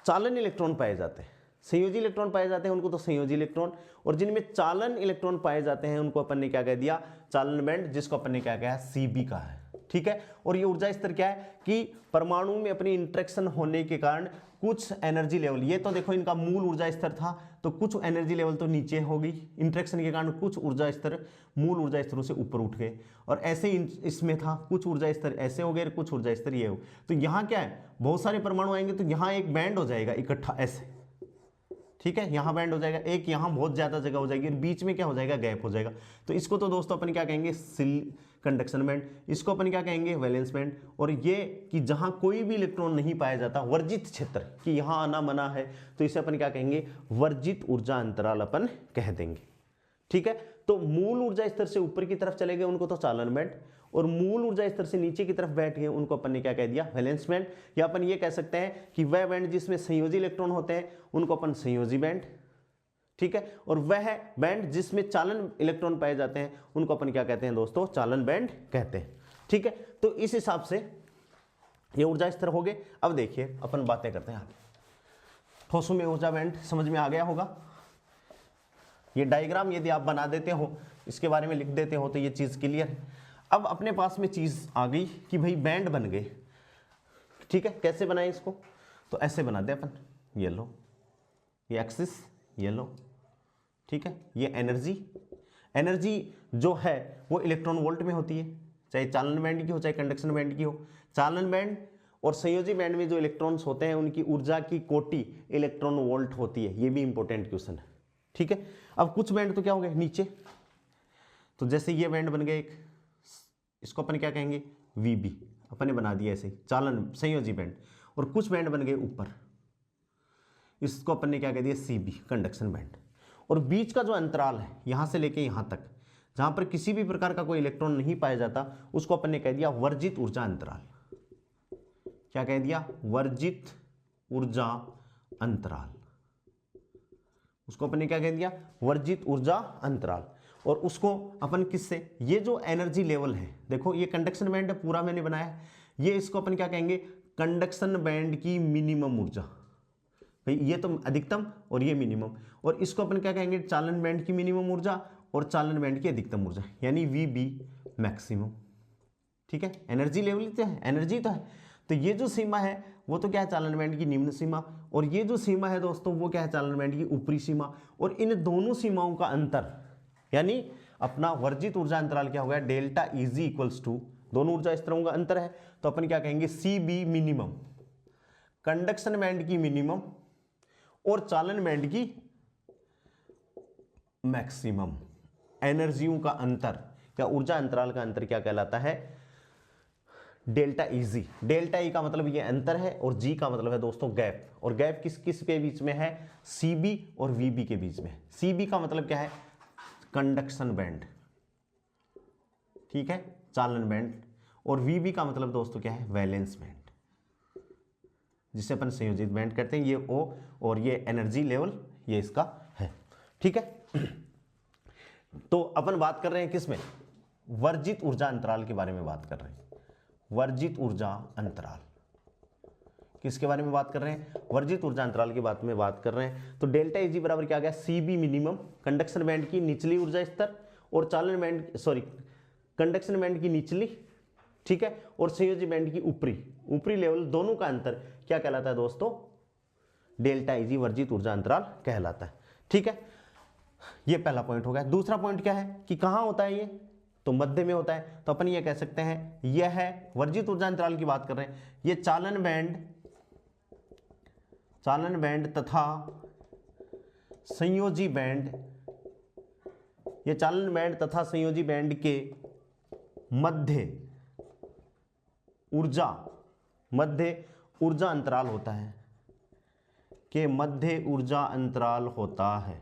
चालन इलेक्ट्रॉन पाए जाते हैं, संयोजी इलेक्ट्रॉन पाए जाते हैं उनको तो संयोजी इलेक्ट्रॉन, और जिनमें चालन इलेक्ट्रॉन पाए जाते हैं उनको अपन ने क्या कह दिया? चालन बैंड, जिसको अपन ने क्या कहा? CB का है। ठीक है, और ये ऊर्जा स्तर क्या है कि परमाणु में अपनी इंटरेक्शन होने के कारण कुछ एनर्जी लेवल, ये तो देखो इनका मूल ऊर्जा स्तर था तो कुछ एनर्जी लेवल तो नीचे हो गई, इंटरेक्शन के कारण कुछ ऊर्जा स्तर मूल ऊर्जा स्तरों से ऊपर उठ गए, और ऐसे ही इसमें था कुछ ऊर्जा स्तर ऐसे हो गए, कुछ ऊर्जा स्तर ये हो। तो यहाँ क्या है? बहुत सारे परमाणु आएंगे तो यहाँ एक बैंड हो जाएगा इकट्ठा ऐसे, ठीक है, यहाँ बैंड हो जाएगा, एक यहाँ बहुत ज्यादा जगह हो जाएगी और बीच में क्या हो जाएगा? गैप हो जाएगा। तो इसको तो दोस्तों अपन क्या कहेंगे? Conduction band. इसको अपन क्या कहेंगे? Valence band. और ये कि जहां कोई भी इलेक्ट्रॉन नहीं पाया जाता, वर्जित क्षेत्र, कि यहां आना मना है, तो इसे अपन क्या कहेंगे? वर्जित ऊर्जा अंतराल अपन कह देंगे। ठीक है, तो मूल ऊर्जा स्तर से ऊपर की तरफ चले गए उनको तो चालन बैंड, और मूल ऊर्जा स्तर से नीचे की तरफ बैठ गए उनको अपन ने क्या कह दिया? Valence band. या अपन ये कह सकते हैं कि वह बैंड जिसमें संयोजी इलेक्ट्रॉन होते हैं उनको अपन संयोजी बैंड, ठीक है, और वह बैंड जिसमें चालन इलेक्ट्रॉन पाए जाते हैं उनको अपन क्या कहते हैं दोस्तों? चालन बैंड कहते हैं। ठीक है, तो इस हिसाब से ये ऊर्जा स्तर हो गए। अब देखिए अपन बातें करते हैं आगे। ठोसों में ऊर्जा बैंड समझ में आ गया होगा। ये डायग्राम यदि आप बना देते हो, इसके बारे में लिख देते हो तो ये चीज क्लियर है। अब अपने पास में चीज आ गई कि भाई बैंड बन गए, ठीक है। कैसे बनाए इसको, तो ऐसे बना दे अपन, ये लो ये एक्सिस, ये लो, ठीक है। ये एनर्जी, एनर्जी जो है वो इलेक्ट्रॉन वोल्ट में होती है, चाहे चालन बैंड की हो चाहे कंडक्शन बैंड की हो। चालन बैंड और संयोजी बैंड में जो इलेक्ट्रॉन्स होते हैं उनकी ऊर्जा की कोटि इलेक्ट्रॉन वोल्ट होती है। ये भी इंपॉर्टेंट क्वेश्चन है, ठीक है। अब कुछ बैंड तो क्या हो गए नीचे, तो जैसे ये बैंड बन गया एक, इसको अपन क्या कहेंगे, VB, अपन ने बना दिया ऐसे चालन संयोजी बैंड। और कुछ बैंड बन गए ऊपर, इसको अपन ने क्या कह दिया, CB, कंडक्शन बैंड। और बीच का जो अंतराल है यहां से लेके यहां तक, जहां पर किसी भी प्रकार का कोई इलेक्ट्रॉन नहीं पाया जाता, उसको अपन ने कह दिया वर्जित ऊर्जा अंतराल। क्या कह दिया, वर्जित ऊर्जा अंतराल। उसको अपन ने क्या कह दिया, वर्जित ऊर्जा अंतराल। और उसको अपन किससे, ये जो एनर्जी लेवल है, देखो ये कंडक्शन बैंड है पूरा मैंने बनाया है, ये इसको अपन क्या कहेंगे, कंडक्शन बैंड की मिनिमम ऊर्जा। भाई ये तो अधिकतम और ये मिनिमम, और इसको अपन क्या कहेंगे, चालन बैंड की मिनिमम ऊर्जा और चालन बैंड की अधिकतम ऊर्जा, यानी VB मैक्सिमम, ठीक है। एनर्जी लेवल तो है, एनर्जी तो है, तो ये जो सीमा है वो तो क्या है, चालन बैंड की निम्न सीमा, और ये जो सीमा है दोस्तों वो क्या है, चालन बैंड की ऊपरी सीमा। और इन दोनों सीमाओं का अंतर, यानी अपना वर्जित ऊर्जा अंतराल क्या होगा, डेल्टा EG इक्वल्स टू, दोनों ऊर्जा स्तरों का अंतर है, तो अपन क्या कहेंगे, CB मिनिमम, कंडक्शन बैंड की मिनिमम और चालन बैंड की मैक्सिमम। एनर्जियों का अंतर या ऊर्जा अंतराल का अंतर क्या कहलाता है, डेल्टा EG। डेल्टा E का मतलब ये अंतर है, और G का मतलब है दोस्तों गैप। और गैप किस किस के बीच में है, CB और VB के बीच में। CB का मतलब क्या है, कंडक्शन बैंड, ठीक है, चालन बैंड। और VB का मतलब दोस्तों क्या है, वैलेंस बैंड, जिसे अपन संयोजित बैंड करते हैं। ये O और ये एनर्जी लेवल ये इसका है, ठीक है। तो अपन बात कर रहे हैं किसमें, वर्जित ऊर्जा अंतराल के बारे में बात कर रहे हैं। वर्जित ऊर्जा अंतराल किसके बारे में बात कर रहे हैं, वर्जित ऊर्जा अंतराल की बात में बात कर रहे हैं। तो डेल्टा EG बराबर क्या आ गया, CB मिनिमम, कंडक्शन बैंड की निचली ऊर्जा स्तर, और चालन बैंड कंडक्शन बैंड की निचली, ठीक है, और संयोजी बैंड की ऊपरी लेवल, दोनों का अंतर क्या कहलाता है दोस्तों, डेल्टा EG वर्जित ऊर्जा अंतराल कहलाता है, ठीक है। ये पहला पॉइंट हो गया। दूसरा पॉइंट क्या है कि कहां होता है ये, तो मध्य में होता है। तो अपन ये कह सकते हैं यह है वर्जित ऊर्जा अंतराल की बात कर रहे हैं, ये चालन बैंड तथा संयोजी बैंड, ये चालन बैंड तथा संयोजी बैंड के मध्य ऊर्जा अंतराल होता है, के मध्य ऊर्जा अंतराल होता है।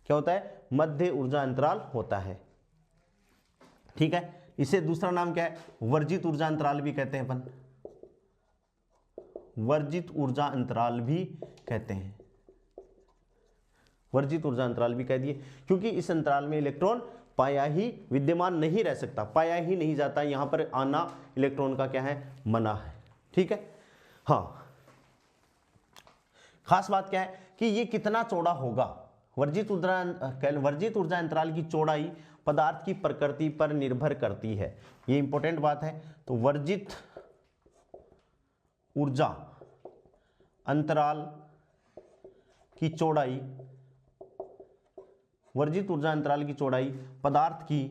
क्या होता है, मध्य ऊर्जा अंतराल होता है, ठीक है। इसे दूसरा नाम क्या है, वर्जित ऊर्जा अंतराल भी कहते हैं अपन, वर्जित ऊर्जा अंतराल भी कहते हैं, वर्जित ऊर्जा अंतराल भी कह दिए, क्योंकि इस अंतराल में इलेक्ट्रॉन पाया ही विद्यमान नहीं रह सकता, पाया ही नहीं जाता, यहां पर आना इलेक्ट्रॉन का क्या है, मना है, ठीक है। हाँ, खास बात क्या है कि ये कितना चौड़ा होगा, वर्जित ऊर्जा अंतराल की चौड़ाई पदार्थ की प्रकृति पर निर्भर करती है, ये इंपॉर्टेंट बात है। तो वर्जित ऊर्जा अंतराल की चौड़ाई, वर्जित ऊर्जा अंतराल की चौड़ाई पदार्थ की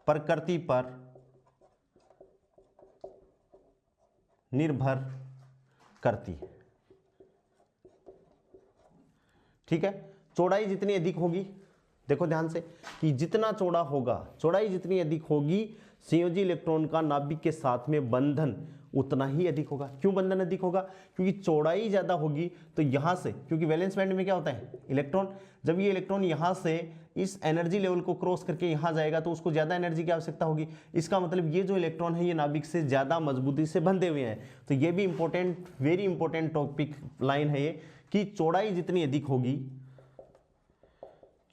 प्रकृति पर निर्भर करती है, ठीक है। चौड़ाई जितनी अधिक होगी, देखो ध्यान से कि जितना चौड़ा होगा, चौड़ाई जितनी अधिक होगी, संयोजी इलेक्ट्रॉन का नाभिक के साथ में बंधन उतना ही अधिक होगा। क्यों बंधन अधिक होगा, क्योंकि चौड़ाई ज्यादा होगी तो यहां से, क्योंकि वैलेंस बैंड में क्या होता है, इलेक्ट्रॉन, जब ये इलेक्ट्रॉन यहां से इस एनर्जी लेवल को क्रॉस करके यहां जाएगा तो उसको ज्यादा एनर्जी की आवश्यकता होगी। इसका मतलब ये जो इलेक्ट्रॉन है ये नाभिक से ज्यादा मजबूती से बंधे हुए हैं। तो ये भी important, very important topic line है ये, कि चौड़ाई जितनी अधिक होगी,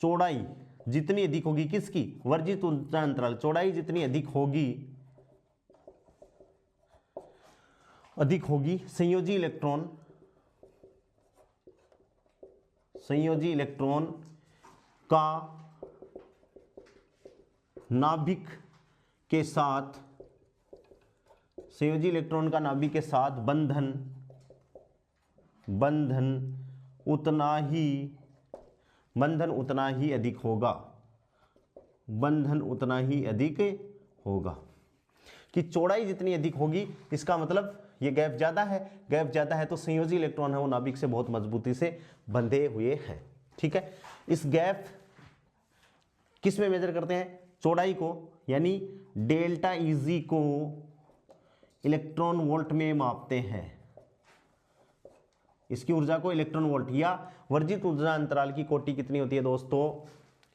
चौड़ाई जितनी अधिक होगी किसकी, वर्जित ऊर्जा अंतराल, चौड़ाई जितनी अधिक होगी संयोजी इलेक्ट्रॉन का नाभिक के साथ, संयोजी इलेक्ट्रॉन का नाभिक के साथ बंधन उतना ही अधिक होगा, बंधन उतना ही अधिक होगा। कि चौड़ाई जितनी अधिक होगी, इसका मतलब ये गैप ज़्यादा है, गैप ज़्यादा है तो संयोजी इलेक्ट्रॉन है वो नाभिक से बहुत मजबूती से बंधे हुए हैं। ठीक है, इस गैप किस में मेजर करते हैं? चौड़ाई को, यानी डेल्टा इजी को इलेक्ट्रॉन वोल्ट में मापते हैं। इसकी ऊर्जा को इलेक्ट्रॉन वोल्ट, या वर्जित ऊर्जा अंतराल की कोटि कितनी होती है दोस्तों?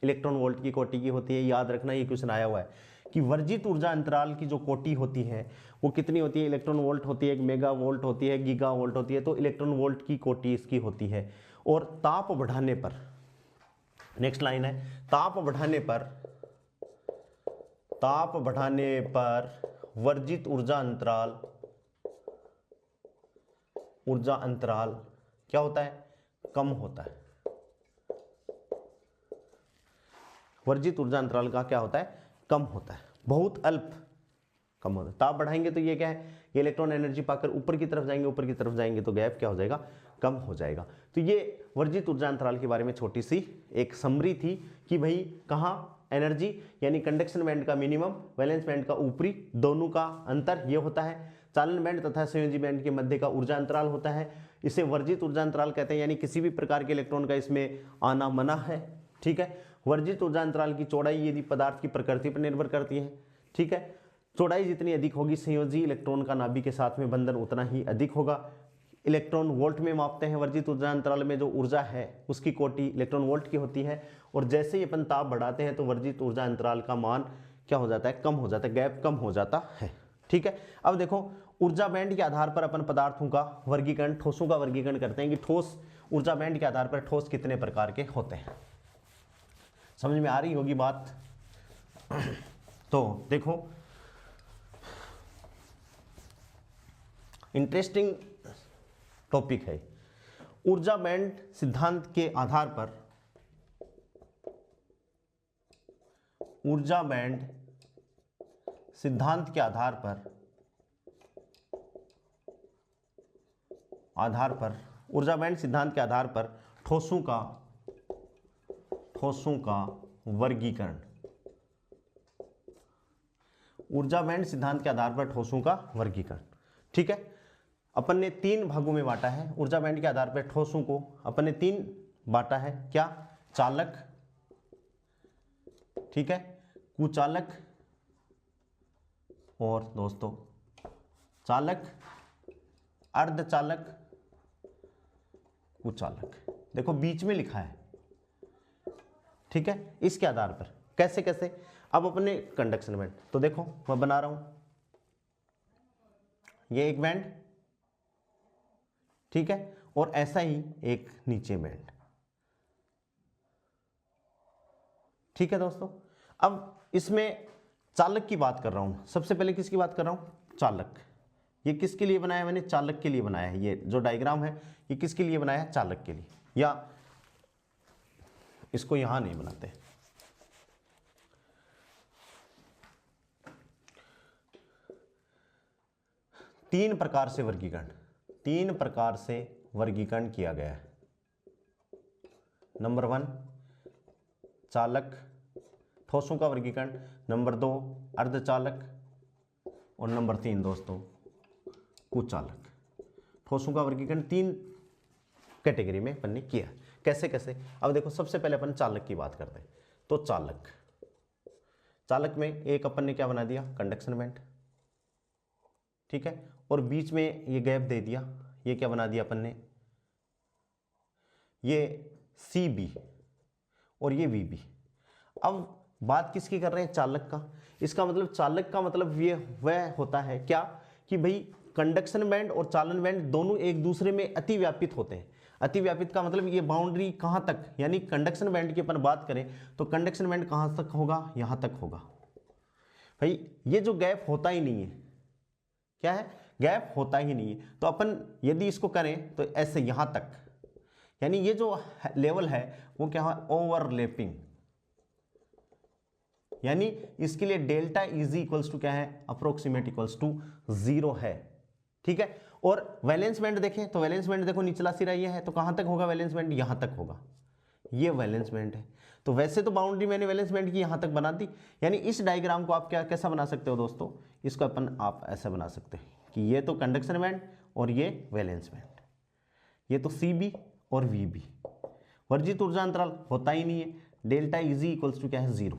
इलेक्ट्रॉन वोल्ट की कोटि की होती है। याद रखना, ये क्वेश्चन आया हुआ है कि वर्जित ऊर्जा अंतराल की जो कोटि होती है वो कितनी होती है? इलेक्ट्रॉन वोल्ट होती है, मेगा वोल्ट होती है, गीगा वोल्ट होती है। तो इलेक्ट्रॉन वोल्ट की कोटि इसकी होती है। और ताप बढ़ाने पर, नेक्स्ट लाइन है, ताप बढ़ाने पर वर्जित ऊर्जा अंतराल क्या होता है? कम होता है। वर्जित ऊर्जा अंतराल का क्या होता है? कम होता है, बहुत अल्प कम होता है। ताप बढ़ाएंगे तो ये क्या है? ये इलेक्ट्रॉन एनर्जी पाकर ऊपर की तरफ जाएंगे, तो गैप क्या हो जाएगा? कम हो जाएगा। तो ये वर्जित ऊर्जा अंतराल के बारे में छोटी सी एक समरी थी कि भाई कहाँ एनर्जी, यानी कंडक्शन बैंड का मिनिमम, वैलेंस बैंड का ऊपरी, दोनों का अंतर ये होता है। चालन बैंड तथा संयोजी बैंड के मध्य का ऊर्जा अंतराल होता है, इसे वर्जित ऊर्जा अंतराल कहते हैं, यानी किसी भी प्रकार के इलेक्ट्रॉन का इसमें आना मना है। ठीक है, वर्जित ऊर्जा अंतराल की चौड़ाई यदि पदार्थ की प्रकृति पर निर्भर करती है। ठीक है, चौड़ाई जितनी अधिक होगी, संयोजी इलेक्ट्रॉन का नाभिक के साथ में बंधन उतना ही अधिक होगा। इलेक्ट्रॉन वोल्ट में मापते हैं। वर्जित ऊर्जा अंतराल में जो ऊर्जा है उसकी कोटि इलेक्ट्रॉन वोल्ट की होती है। और जैसे ही अपन ताप बढ़ाते हैं तो वर्जित ऊर्जा अंतराल का मान क्या हो जाता है? कम हो जाता है, गैप कम हो जाता है। ठीक है, अब देखो ऊर्जा बैंड के आधार पर अपन पदार्थों का वर्गीकरण, ठोसों का वर्गीकरण करते हैं कि ठोस ऊर्जा बैंड के आधार पर ठोस कितने प्रकार के होते हैं। समझ में आ रही होगी बात? तो देखो, इंटरेस्टिंग टॉपिक है। ऊर्जा बैंड सिद्धांत के आधार पर, ऊर्जा बैंड सिद्धांत के आधार पर ऊर्जा बैंड सिद्धांत के आधार पर ठोसों का वर्गीकरण, ऊर्जा बैंड सिद्धांत के आधार पर ठोसों का वर्गीकरण। ठीक है, अपन ने 3 भागों में बांटा है। ऊर्जा बैंड के आधार पर ठोसों को अपन ने 3 बांटा है। क्या? चालक, ठीक है, कुचालक और दोस्तों चालक, अर्धचालक, कुचालक। देखो बीच में लिखा है। ठीक है, इसके आधार पर कैसे कैसे? अब अपने कंडक्शन बैंड तो देखो मैं बना रहा हूं, ये एक बैंड, ठीक है, और ऐसा ही एक नीचे बैंड। ठीक है दोस्तों, अब इसमें चालक की बात कर रहा हूं। सबसे पहले किसकी बात कर रहा हूं? चालक। ये किसके लिए बनाया मैंने? चालक के लिए बनाया है। ये जो डायग्राम है ये किसके लिए बनाया है? चालक के लिए। या इसको यहां नहीं बनाते। तीन प्रकार से वर्गीकरण किया गया है। नंबर 1 चालक, ठोसों का वर्गीकरण। नंबर 2 अर्धचालक और नंबर 3 दोस्तों कुचालक। ठोसों का वर्गीकरण 3 कैटेगरी में अपन ने किया। कैसे कैसे? अब देखो सबसे पहले अपन चालक की बात करते हैं। तो चालक में एक अपन ने क्या बना दिया? Conduction band. ठीक है, और बीच में ये गैप दे दिया। ये क्या बना दिया अपन ने? ये CB और ये VB। अब बात किसकी कर रहे हैं? चालक का। इसका मतलब चालक का मतलब ये वह होता है क्या कि भाई कंडक्शन बैंड और चालन बैंड दोनों एक दूसरे में अतिव्यापित होते हैं। अतिव्यापित का मतलब ये बाउंड्री कहां तक, यानी कंडक्शन बैंड की अपन बात करें तो कंडक्शन बैंड कहां तक होगा? यहां तक होगा। भाई ये जो गैप होता ही नहीं है, क्या है? गैप होता ही नहीं है। तो अपन यदि इसको करें तो ऐसे यहां तक, यानी ये जो लेवल है वो क्या है? ओवरलैपिंग। यानी इसके लिए डेल्टा इजी इक्वल्स टू क्या है, अप्रोक्सीमेट इक्वल्स टू 0 है। ठीक है, और वैलेंस बैंड देखें तो वैलेंस बैंड देखो निचला सिरा ये है, तो कहां तक होगा वैलेंस बैंड, यहां तक होगा, ये वैलेंस बैंड है। तो वैसे तो बाउंड्री मैंने वैलेंस बैंड की यहां तक बना दी, यानी इस डायग्राम को आप क्या कैसा बना सकते हो दोस्तों, इसको अपन आप ऐसा बना सकते हैं कि ये तो कंडक्शन बैंड और ये वैलेंस बैंड, ये तो CB और VB, वर्जित ऊर्जा अंतराल होता ही नहीं है, डेल्टा इजी इक्वल्स टू क्या है 0,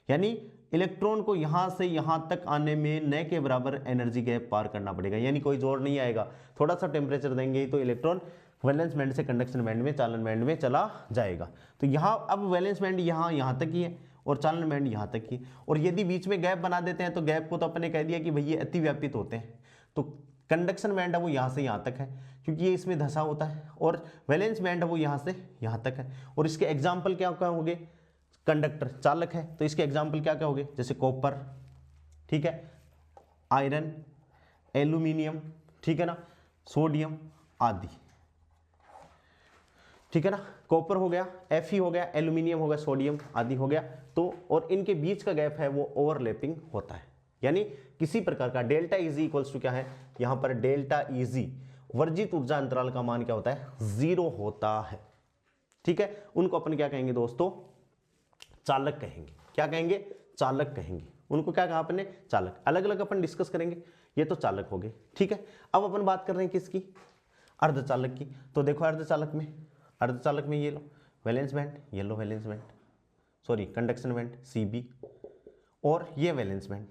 यानी इलेक्ट्रॉन को यहां से यहां तक आने में न के बराबर एनर्जी गैप पार करना पड़ेगा, यानी कोई जोर नहीं आएगा, थोड़ा सा टेम्परेचर देंगे तो इलेक्ट्रॉन वैलेंस बैंड से कंडक्शन बैंड में, चालन बैंड में चला जाएगा। तो यहाँ अब वैलेंस बैंड यहाँ तक ही है और चालन बैंड यहाँ तक ही, और यदि बीच में गैप बना देते हैं तो गैप को तो अपने कह दिया कि भाई ये अतिव्यापित होते हैं, तो कंडक्शन बैंड है वो यहाँ से यहाँ तक है क्योंकि ये इसमें धंसा होता है, और वैलेंस बैंड है वो यहाँ से यहाँ तक है। और इसके एग्जाम्पल क्या क्या होंगे, कंडक्टर चालक है तो इसके एग्जाम्पल क्या क्या होंगे, जैसे कॉपर, ठीक है, आयरन, एल्यूमिनियम, ठीक है ना, सोडियम आदि, ठीक है ना, कॉपर हो गया, Fe हो गया, एल्यूमिनियम हो गया, सोडियम आदि हो गया। तो और इनके बीच का गैप है वो ओवरलैपिंग होता है, यानी किसी प्रकार का डेल्टा इजी इक्वल्स टू क्या है, यहां पर डेल्टा इजी वर्जित ऊर्जा अंतराल का मान क्या होता है, 0 होता है। ठीक है, उनको अपन क्या कहेंगे दोस्तों, चालक कहेंगे। क्या कहेंगे, चालक कहेंगे। उनको क्या कहा अपने, चालक। अलग अलग अपन डिस्कस करेंगे, ये तो चालक हो गए। ठीक है, अब अपन बात कर रहे हैं किसकी, अर्धचालक की। तो देखो अर्धचालक में ये लो वैलेंस बैंड, ये low valence band, sorry conduction band CB, और ये वैलेंस बैंड,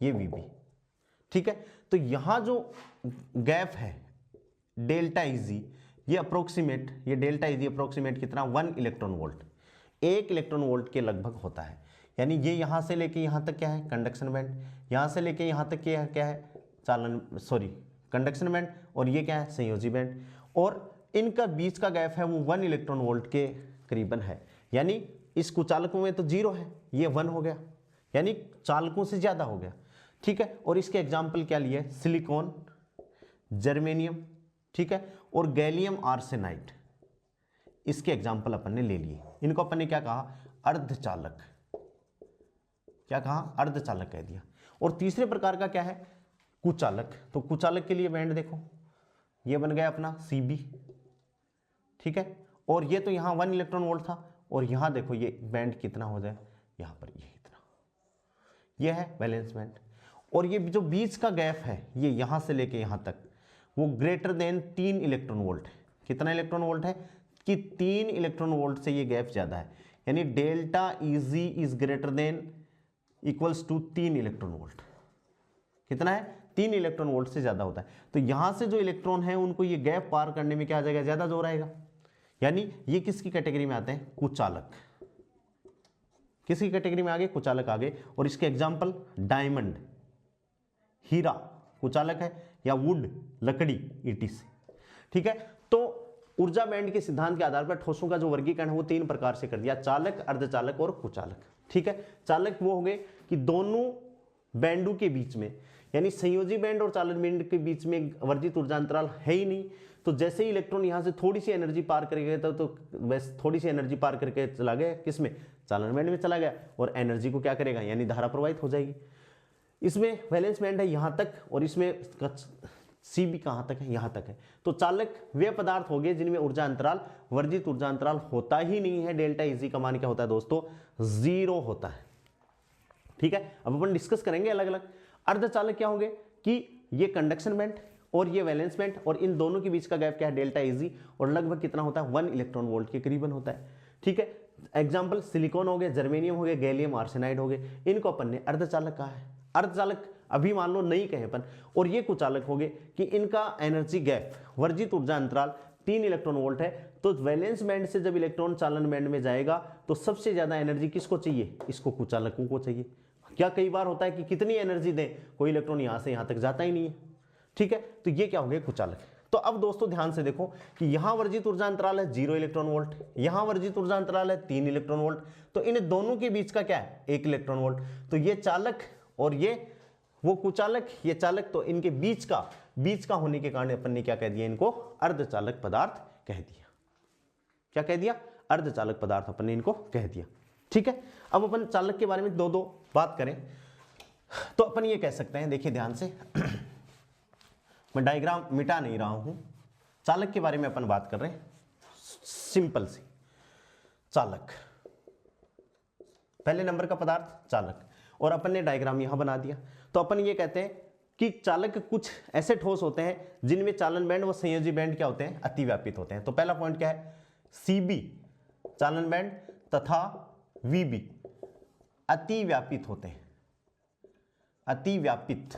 ये VB। ठीक है, तो यहां जो गैप है डेल्टा इजी, ये अप्रोक्सीमेट, ये डेल्टा इजी अप्रोक्सीमेट कितना, 1 इलेक्ट्रॉन वोल्ट, 1 इलेक्ट्रॉन वोल्ट के लगभग होता है। यानी ये यहां से लेके यहां तक क्या है, कंडक्शन बैंड, यहां से लेके यहां तक क्या है, कंडक्शन बैंड, और ये क्या है, संयोजी बैंड, और इनका बीच का गैप है वो 1 इलेक्ट्रॉन वोल्ट के करीबन है। यानी इस कुचालकों में तो 0 है, ये 1 हो गया, यानी चालकों से ज्यादा हो गया। ठीक है, और इसके एग्जाम्पल क्या लिए, सिलिकॉन, जर्मेनियम, ठीक है, और गैलियम आर्सेनाइड, इसके एग्जाम्पल अपन ने ले लिए। इनको अपन ने क्या कहा, अर्धचालक, क्या कहा, अर्धचालक कह दिया। और तीसरे प्रकार का क्या है, कुचालक। तो कुचालक के लिए बैंड देखो, ये बन गया अपना CB, ठीक है, और ये तो यहां 1 इलेक्ट्रॉन वोल्ट था, और यहां देखो ये बैंड कितना हो जाए, यहां पर ये इतना, ये है वैलेंस बैंड। और ये जो बीच का गैप है, ये यहां से लेके यहां तक, वो ग्रेटर देन 3 इलेक्ट्रॉन वोल्ट है। कितना इलेक्ट्रॉन वोल्ट है, कि 3 इलेक्ट्रॉन वोल्ट से ये गैप ज्यादा है, यानी delta E g is greater than equals to 3 electron volt. कितना है, 3 इलेक्ट्रॉन वोल्ट से ज्यादा होता है। तो यहां से जो इलेक्ट्रॉन है उनको ये गैप पार करने में क्या आ जाएगा, ज्यादा जोर आएगा, यानी ये किसकी कैटेगरी में आते हैं, कुचालक। किसकी कैटेगरी में आगे, कुचालक आगे। और इसके एग्जाम्पल डायमंड, हीरा कुचालक है, या वुड लकड़ी ईटी से। ठीक है, तो ऊर्जा बैंड के सिद्धांत के आधार पर ठोसों का जो वर्गीकरण है वो 3 प्रकार से कर दिया, चालक, अर्धचालक और कुचालक। ठीक है, चालक वो हो गए कि दोनों बैंडों के बीच में, यानी संयोजी बैंड और चालन बैंड के बीच में वर्जित ऊर्जा अंतराल है ही नहीं। तो जैसे ही इलेक्ट्रॉन यहां से थोड़ी सी एनर्जी पार कर गया तो वैसे थोड़ी सी एनर्जी पार करके चला गया किसमें, चालन बैंड में चला गया, और एनर्जी को क्या करेगा, यानी धारा प्रवाहित हो जाएगी। इसमें वैलेंस बैंड है यहां तक, और इसमें CB कहां तक है, यहां तक है। तो चालक वे पदार्थ हो गए जिनमें ऊर्जा अंतराल, वर्जित ऊर्जा अंतराल होता ही नहीं है। डेल्टा इजी का मान क्या होता है दोस्तों, 0 होता है। ठीक है, अब अपन डिस्कस करेंगे अलग अलग। अर्धचालक क्या होंगे, कि ये कंडक्शन बैंड और ये वैलेंस बैंड, और इन दोनों के बीच का गैप क्या है, डेल्टा इजी, और लगभग कितना होता है, 1 इलेक्ट्रॉन वोल्ट के करीबन होता है। ठीक है, एग्जाम्पल सिलिकॉन हो गए, जर्मेनियम हो गए, गैलियम आर्सेनाइड हो गए, इनको अपन ने अर्धचालक कहा है। अर्धचालक अभी मान लो नहीं कहे अपन। और ये कुचालक हो गए कि इनका एनर्जी गैप, वर्जित ऊर्जा अंतराल 3 इलेक्ट्रॉन वोल्ट है। तो वैलेंस बैंड से जब इलेक्ट्रॉन चालन बैंड में जाएगा तो सबसे ज्यादा एनर्जी किसको चाहिए, इसको कुचालकों को चाहिए। क्या कई बार होता है कि कितनी एनर्जी दें, कोई इलेक्ट्रॉन यहां से यहां तक जाता ही नहीं है। ठीक है, तो ये क्या हो गए, कुचालक। तो अब दोस्तों ध्यान से देखो कि यहां वर्जित ऊर्जा अंतराल है 0 इलेक्ट्रॉन वोल्ट, यहां वर्जित ऊर्जा अंतराल है 3 इलेक्ट्रॉन वोल्ट, तो इन दोनों के बीच का क्या है, 1 इलेक्ट्रॉन वोल्ट। तो ये चालक और ये वो कुचालक, ये चालक, तो इनके बीच का होने के कारण अपन ने क्या कह दिया, इनको अर्धचालक पदार्थ कह दिया। क्या कह दिया, अर्धचालक पदार्थ अपन ने इनको कह दिया। ठीक है, अब अपन चालक के बारे में दो बात करें तो अपन ये कह सकते हैं, देखिए ध्यान से मैं डायग्राम मिटा नहीं रहा हूं, चालक के बारे में अपन बात कर रहे हैं, सिंपल सी चालक, पहले नंबर का पदार्थ चालक, और अपन ने डायग्राम यहां बना दिया। तो अपन ये कहते हैं कि चालक कुछ ऐसे ठोस होते हैं जिनमें चालन बैंड व संयोजी बैंड क्या होते हैं, अतिव्यापित होते हैं। तो पहला पॉइंट क्या है, सीबी चालन बैंड तथा वीबी अतिव्यापित होते हैं, अतिव्यापित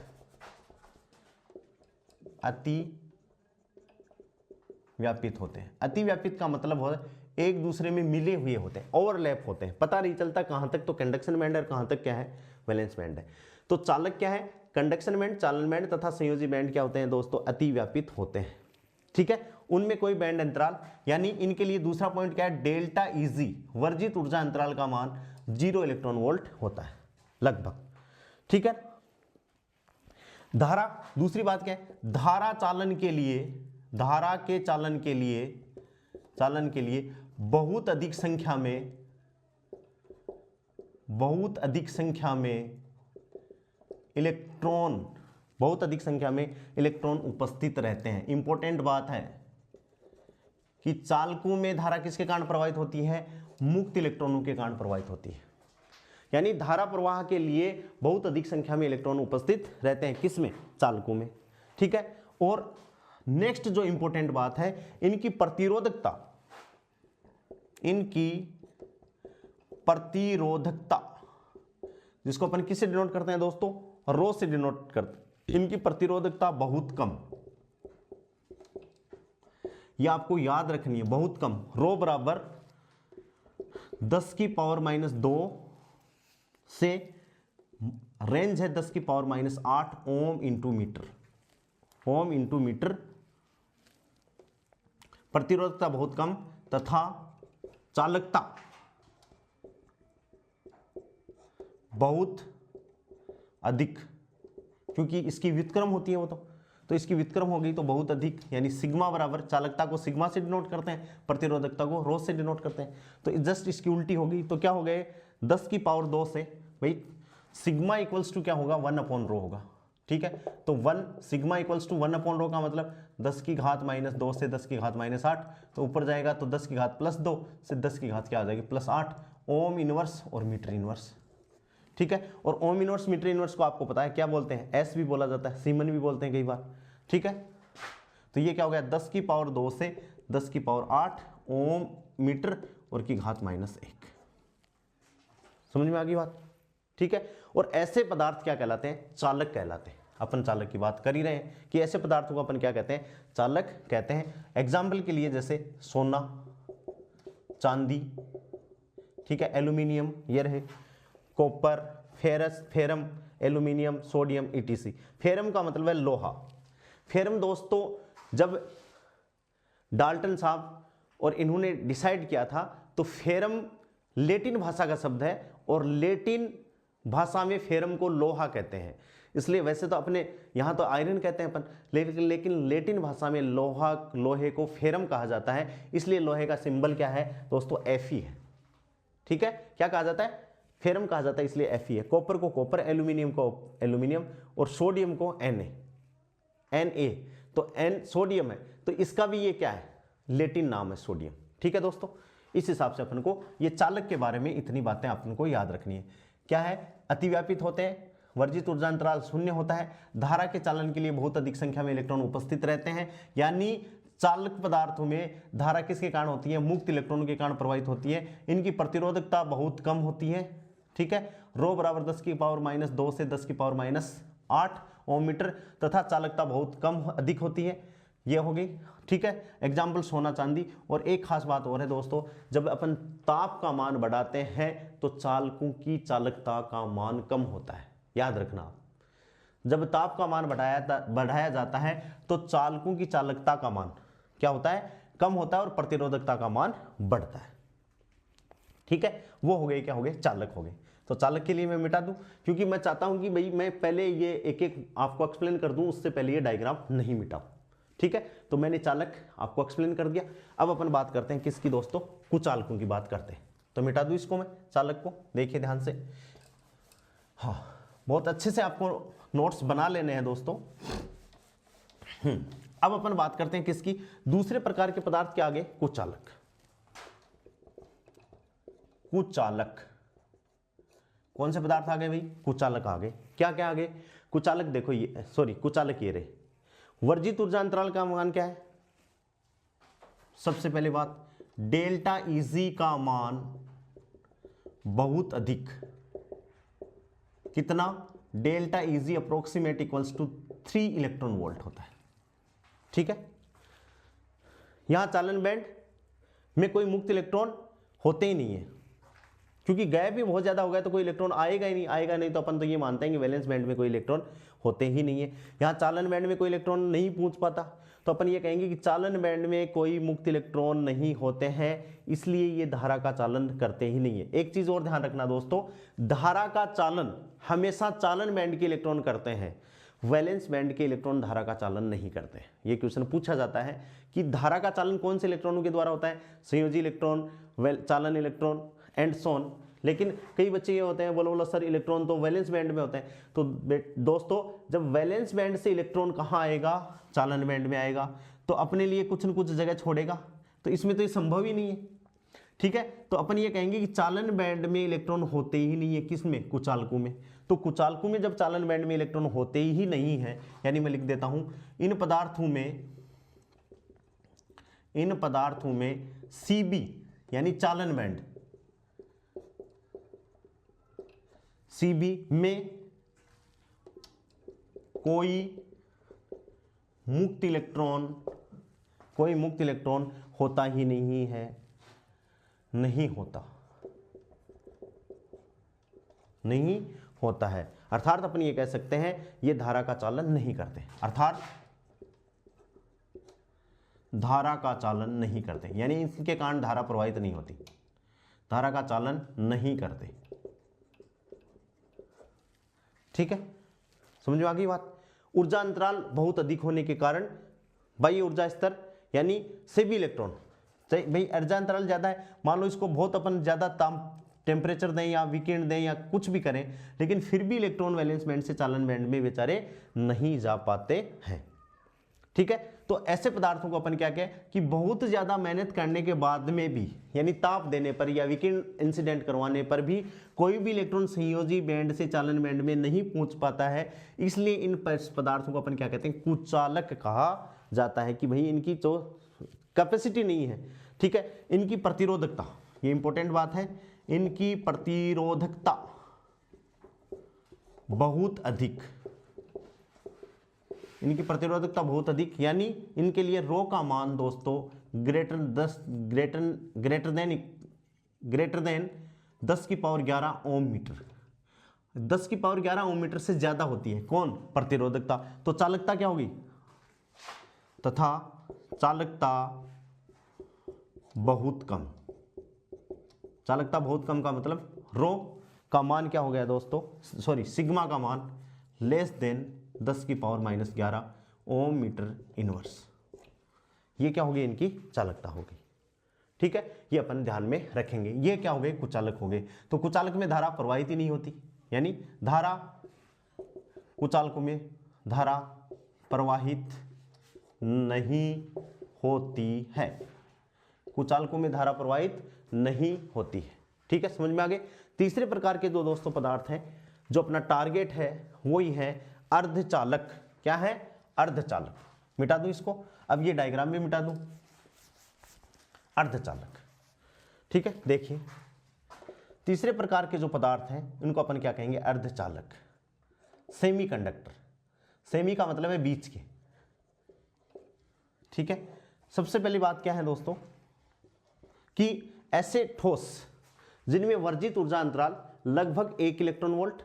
होते हैं। अतिव्यापित का मतलब है एक दूसरे में मिले हुए होते हैं, ओवरलैप होते हैं, पता नहीं चलता कहां तक तो कंडक्शन बैंड है और कहां तक क्या है, वैलेंस बैंड है। तो चालक क्या है, कंडक्शन बैंड, चालन बैंड तथा संयोजी बैंड क्या होते हैं दोस्तों, अतिव्यापित होते हैं। ठीक है, उनमें कोई बैंड अंतराल, यानी इनके लिए दूसरा पॉइंट क्या है, डेल्टा इजी वर्जित ऊर्जा अंतराल का मान 0 इलेक्ट्रॉन वोल्ट होता है लगभग। ठीक है, धारा, दूसरी बात क्या है, धारा चालन के लिए, धारा के चालन के लिए बहुत अधिक संख्या में इलेक्ट्रॉन उपस्थित रहते हैं। इंपॉर्टेंट बात है कि चालकों में धारा किसके कारण प्रवाहित होती है, मुक्त इलेक्ट्रॉनों के कारण प्रवाहित होती है। यानी धारा प्रवाह के लिए बहुत अधिक संख्या में इलेक्ट्रॉन उपस्थित रहते हैं, किसमें, चालकों में। ठीक है, और नेक्स्ट जो इंपॉर्टेंट बात है, इनकी प्रतिरोधकता, जिसको अपन किससे डिनोट करते हैं दोस्तों, रो से डिनोट करते हैं। इनकी प्रतिरोधकता बहुत कम, यह आपको याद रखनी है, बहुत कम। रो बराबर 10⁻² से रेंज है 10⁻8 ओम इंटू मीटर। प्रतिरोधकता बहुत कम तथा चालकता बहुत अधिक, क्योंकि इसकी व्युत्क्रम होती है वो तो इसकी व्युत्क्रम हो गई तो बहुत अधिक, यानी सिग्मा बराबर, चालकता को सिग्मा से डिनोट करते हैं, प्रतिरोधकता को रो से डिनोट करते हैं। तो जस्ट इसकी उल्टी होगी, तो क्या हो गए, 10⁻² से भाई सिग्मा इक्वल्स टू क्या होगा, 1/रो होगा। ठीक है, तो 1 सिग्मा इक्वल्स टू 1/रो का मतलब 10⁻² से 10⁻8, तो ऊपर जाएगा तो 10⁻+2 से 10 क्या आ जाएगी, +8 ओम इनवर्स और मीटर इनवर्स। ठीक है, और ओम इनवर्स मीटर इनवर्स को आपको पता है क्या बोलते हैं, एस भी बोला जाता है, सीमन भी बोलते हैं कई बार। ठीक है, तो ये क्या हो गया, 10⁻² से 10⁸ ओम मीटर और की घात -1। समझ में आ गई बात। ठीक है, और ऐसे पदार्थ क्या कहलाते हैं, चालक कहलाते हैं। अपन चालक की बात कर ही रहे हैं कि ऐसे पदार्थों को अपन क्या कहते हैं, चालक कहते हैं। एग्जाम्पल के लिए जैसे सोना, चांदी, ठीक है, एल्यूमिनियम, ये रहे, copper, ferrous, ferrum, aluminium, sodium, etc. Ferrum का मतलब है लोहा। फेरम दोस्तों जब डाल्टन साहब और इन्होंने डिसाइड किया था, तो फेरम लैटिन भाषा का शब्द है और लैटिन भाषा में फेरम को लोहा कहते हैं। इसलिए वैसे तो अपने यहाँ तो आयरन कहते हैं अपन, लेकिन लैटिन भाषा में लोहे को फेरम कहा जाता है। इसलिए लोहे का सिंबल क्या है दोस्तों, Fe है। ठीक है, क्या कहा जाता है, फेरम कहा जाता है, इसलिए Fe है। कॉपर को कॉपर, एल्यूमिनियम को एल्यूमिनियम और सोडियम को Na। तो N सोडियम है, तो इसका भी ये क्या है, लैटिन नाम है सोडियम। ठीक है दोस्तों, इस हिसाब से अपन को ये चालक के बारे में इतनी बातें अपन को याद रखनी है। क्या है, अतिव्यापित होते हैं, वर्जित ऊर्जा अंतराल 0 होता है, धारा के चालन के लिए बहुत अधिक संख्या में इलेक्ट्रॉन उपस्थित रहते हैं। यानी चालक पदार्थों में धारा किसके कारण होती है, मुक्त इलेक्ट्रॉनों के कारण प्रवाहित होती है। इनकी प्रतिरोधकता बहुत कम होती है। ठीक है, रो बराबर 10⁻² से 10⁻8 ओम मीटर तथा चालकता बहुत कम अधिक होती है। ये हो गई। ठीक है, एग्जाम्पल सोना, चांदी। और एक खास बात और है दोस्तों, जब अपन ताप का मान बढ़ाते हैं तो चालकों की चालकता का मान कम होता है। याद रखना, जब ताप का मान बढ़ाया जाता है तो चालकों की चालकता का मान क्या होता है, कम होता है, और प्रतिरोधकता का मान बढ़ता है। ठीक है, वो हो गए, क्या हो गए, चालक हो गए। तो चालक के लिए मैं मिटा दूं, क्योंकि मैं चाहता हूं कि भाई मैं पहले ये एक एक आपको एक्सप्लेन कर दूं, उससे पहले ये डायग्राम नहीं मिटाऊं। ठीक है, तो मैंने चालक आपको एक्सप्लेन कर दिया। अब अपन बात करते हैं किसकी दोस्तों, कुचालकों की बात करते हैं। तो मिटा दूं इसको मैं, चालक को, देखिए ध्यान से। हाँ, बहुत अच्छे से आपको नोट्स बना लेने हैं दोस्तों। अब अपन बात करते हैं किसकी, दूसरे प्रकार के पदार्थ के आगे, कुचालक। कुचालक कौन से पदार्थ आ गए भाई, कुचालक आ गए। क्या क्या आ गए कुचालक, देखो ये, सॉरी कुचालक ये रहे। वर्जित ऊर्जा अंतराल का मान क्या है, सबसे पहले बात, डेल्टा इजी का मान बहुत अधिक, कितना, delta E g approximate equals to 3 electron volt होता है। ठीक है, यहां चालन बैंड में कोई मुक्त इलेक्ट्रॉन होते ही नहीं है, क्योंकि गैप भी बहुत ज्यादा हो गया तो कोई इलेक्ट्रॉन आएगा ही नहीं, आएगा नहीं तो अपन तो ये मानते हैं कि वैलेंस बैंड में कोई इलेक्ट्रॉन होते ही नहीं है। यहाँ चालन बैंड में कोई इलेक्ट्रॉन नहीं पहुंच पाता, तो अपन ये कहेंगे कि चालन बैंड में कोई मुक्त इलेक्ट्रॉन नहीं होते हैं, इसलिए ये धारा का चालन करते ही नहीं है। एक चीज और ध्यान रखना दोस्तों, धारा का चालन हमेशा चालन बैंड के इलेक्ट्रॉन करते हैं, वैलेंस बैंड के इलेक्ट्रॉन धारा का चालन नहीं करते। ये क्वेश्चन पूछा जाता है कि धारा का चालन कौन से इलेक्ट्रॉनों के द्वारा होता है, संयोजी इलेक्ट्रॉन, चालन इलेक्ट्रॉन एंड सोन। लेकिन कई बच्चे ये होते हैं, बोलो सर इलेक्ट्रॉन तो वैलेंस बैंड में होते हैं। तो दोस्तों जब वैलेंस बैंड से इलेक्ट्रॉन कहाँ आएगा, चालन बैंड में आएगा, तो अपने लिए कुछ न कुछ जगह छोड़ेगा, तो इसमें तो ये संभव ही नहीं है। ठीक है, तो अपन ये कहेंगे कि चालन बैंड में इलेक्ट्रॉन होते ही नहीं है, किसमें, कुचालकों में। तो कुचालकों में जब चालन बैंड में इलेक्ट्रॉन होते ही नहीं है, यानी मैं लिख देता हूं, इन पदार्थों में Cb यानी चालन बैंड, Cb में कोई मुक्त इलेक्ट्रॉन होता ही नहीं है, नहीं होता है। अर्थात अपन ये कह सकते हैं ये धारा का चालन नहीं करते, अर्थात धारा का चालन नहीं करते, यानी इसके कारण धारा प्रवाहित नहीं होती, धारा का चालन नहीं करते। ठीक है, समझ में आ गई बात। ऊर्जा अंतराल बहुत अधिक होने के कारण बाह्य ऊर्जा स्तर यानी सभी इलेक्ट्रॉन, भाई ऊर्जा अंतराल ज्यादा है, मान लो इसको बहुत अपन ज्यादा टेम्परेचर दें या विकिरण दें या कुछ भी करें, लेकिन फिर भी इलेक्ट्रॉन वैलेंस बैंड से चालन बैंड में बेचारे नहीं जा पाते हैं। ठीक है, तो ऐसे पदार्थों को अपन क्या कहें कि बहुत ज्यादा मेहनत करने के बाद में भी, यानी ताप देने पर या विकिरण इंसिडेंट करवाने पर भी कोई भी इलेक्ट्रॉन संयोजी बैंड से चालन बैंड में नहीं पहुंच पाता है, इसलिए इन पदार्थों को अपन क्या कहते हैं, कुचालक कहा जाता है। कि भाई इनकी जो कैपेसिटी नहीं है, ठीक है, इनकी प्रतिरोधकता, ये इंपॉर्टेंट बात है, इनकी प्रतिरोधकता बहुत अधिक, इनकी प्रतिरोधकता बहुत अधिक, यानी इनके लिए रो का मान दोस्तों ग्रेटर देन 10 की पावर 11 ओम मीटर, 10 की पावर 11 ओम मीटर से ज्यादा होती है कौन, प्रतिरोधकता। तो चालकता क्या होगी, तथा चालकता बहुत कम, चालकता बहुत कम का मतलब रो का मान क्या हो गया दोस्तों, सॉरी सिग्मा का मान लेस देन 10 की पावर -11 ओम मीटर इनवर्स, ये क्या होगी, इनकी चालकता होगी। ठीक है, ये अपन ध्यान में रखेंगे। ये क्या हो गए, कुचालक हो गए। तो कुचालक में धारा प्रवाहित ही नहीं होती, यानी धारा, कुचालकों में धारा प्रवाहित नहीं होती है, कुचालकों में धारा प्रवाहित नहीं होती है। ठीक है, समझ में आ गए। तीसरे प्रकार के जो दोस्तों पदार्थ हैं, जो अपना टारगेट है वो ही है अर्धचालक। क्या है, अर्धचालक। मिटा दूं इसको, अब ये डायग्राम में मिटा दूं, अर्धचालक। ठीक है, देखिए तीसरे प्रकार के जो पदार्थ हैं उनको अपन क्या कहेंगे, अर्धचालक। सेमीकंडक्टर, सेमी का मतलब है बीच के। ठीक है, सबसे पहली बात क्या है दोस्तों कि ऐसे ठोस जिनमें वर्जित ऊर्जा अंतराल लगभग 1 इलेक्ट्रॉन वोल्ट,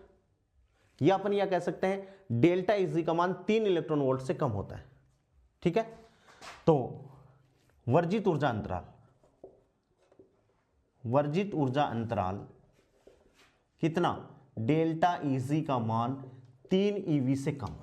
या अपन यह कह सकते हैं डेल्टा इजी का मान 3 इलेक्ट्रॉन वोल्ट से कम होता है। ठीक है, तो वर्जित ऊर्जा अंतराल कितना, डेल्टा इजी का मान 3 ईवी से कम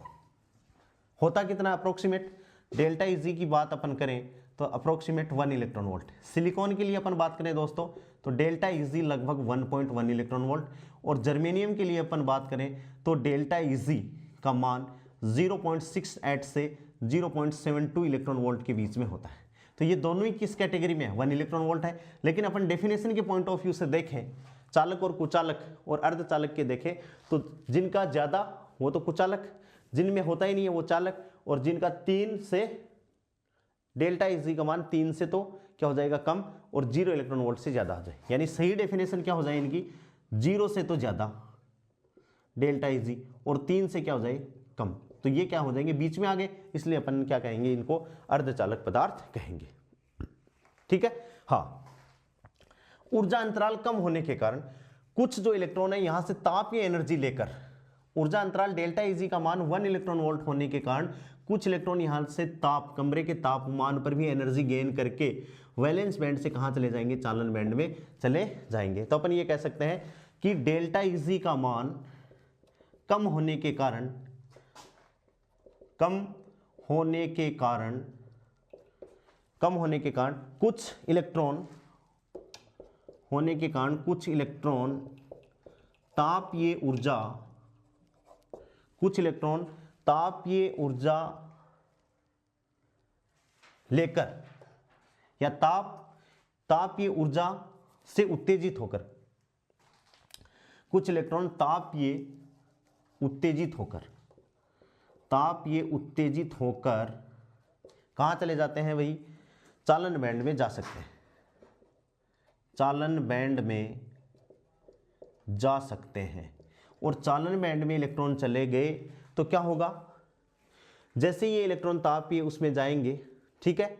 होता, कितना अप्रोक्सीमेट डेल्टा इजी की बात अपन करें तो अप्रोक्सीमेट 1 इलेक्ट्रॉन वोल्ट। सिलिकॉन के लिए अपन बात करें दोस्तों तो डेल्टा इजी लगभग 1.1 इलेक्ट्रॉन वोल्ट, और जर्मेनियम के लिए अपन बात करें तो डेल्टा इजी का मान 0.68 से 0.72 इलेक्ट्रॉन वोल्ट के बीच में होता है। तो ये दोनों ही किस कैटेगरी में है, 1 इलेक्ट्रॉन वोल्ट है। लेकिन अपन डेफिनेशन के पॉइंट ऑफ व्यू से देखें, चालक और कुचालक और अर्धचालक के देखें तो जिनका ज़्यादा वो तो कुचालक, जिनमें होता ही नहीं है वो चालक, और जिनका 3 से डेल्टा इजी का मान 3 से तो क्या हो जाएगा कम, और 0 इलेक्ट्रॉन वोल्ट से ज़्यादा आ जाए। यानी सही डेफिनेशन क्या हो जाए इनकी, 0 से तो ज़्यादा डेल्टा इजी और 3 से क्या हो जाए कम। तो ये क्या हो जाएंगे बीच में आ गए, इसलिए अपन क्या कहेंगे इनको अर्धचालक पदार्थ कहेंगे। ठीक है। हाँ, ऊर्जा अंतराल कम होने के कारण कुछ जो इलेक्ट्रॉन है यहां से तापीय एनर्जी लेकर, ऊर्जा अंतराल डेल्टा इजी का मान 1 इलेक्ट्रॉन वोल्ट होने के कारण कुछ इलेक्ट्रॉन यहां से कमरे के तापमान पर भी एनर्जी गेन करके वैलेंस बैंड से कहां चले जाएंगे, चालन बैंड में चले जाएंगे। तो अपन ये कह सकते हैं कि डेल्टा इजी का मान कम होने के कारण कुछ इलेक्ट्रॉन तापीय ऊर्जा लेकर या तापीय ऊर्जा से उत्तेजित होकर, कुछ इलेक्ट्रॉन तापीय उत्तेजित होकर कहां चले जाते हैं, वही चालन बैंड में जा सकते हैं, चालन बैंड में जा सकते हैं। और चालन बैंड में इलेक्ट्रॉन चले गए तो क्या होगा, जैसे ये इलेक्ट्रॉन तापीय उसमें जाएंगे, ठीक है,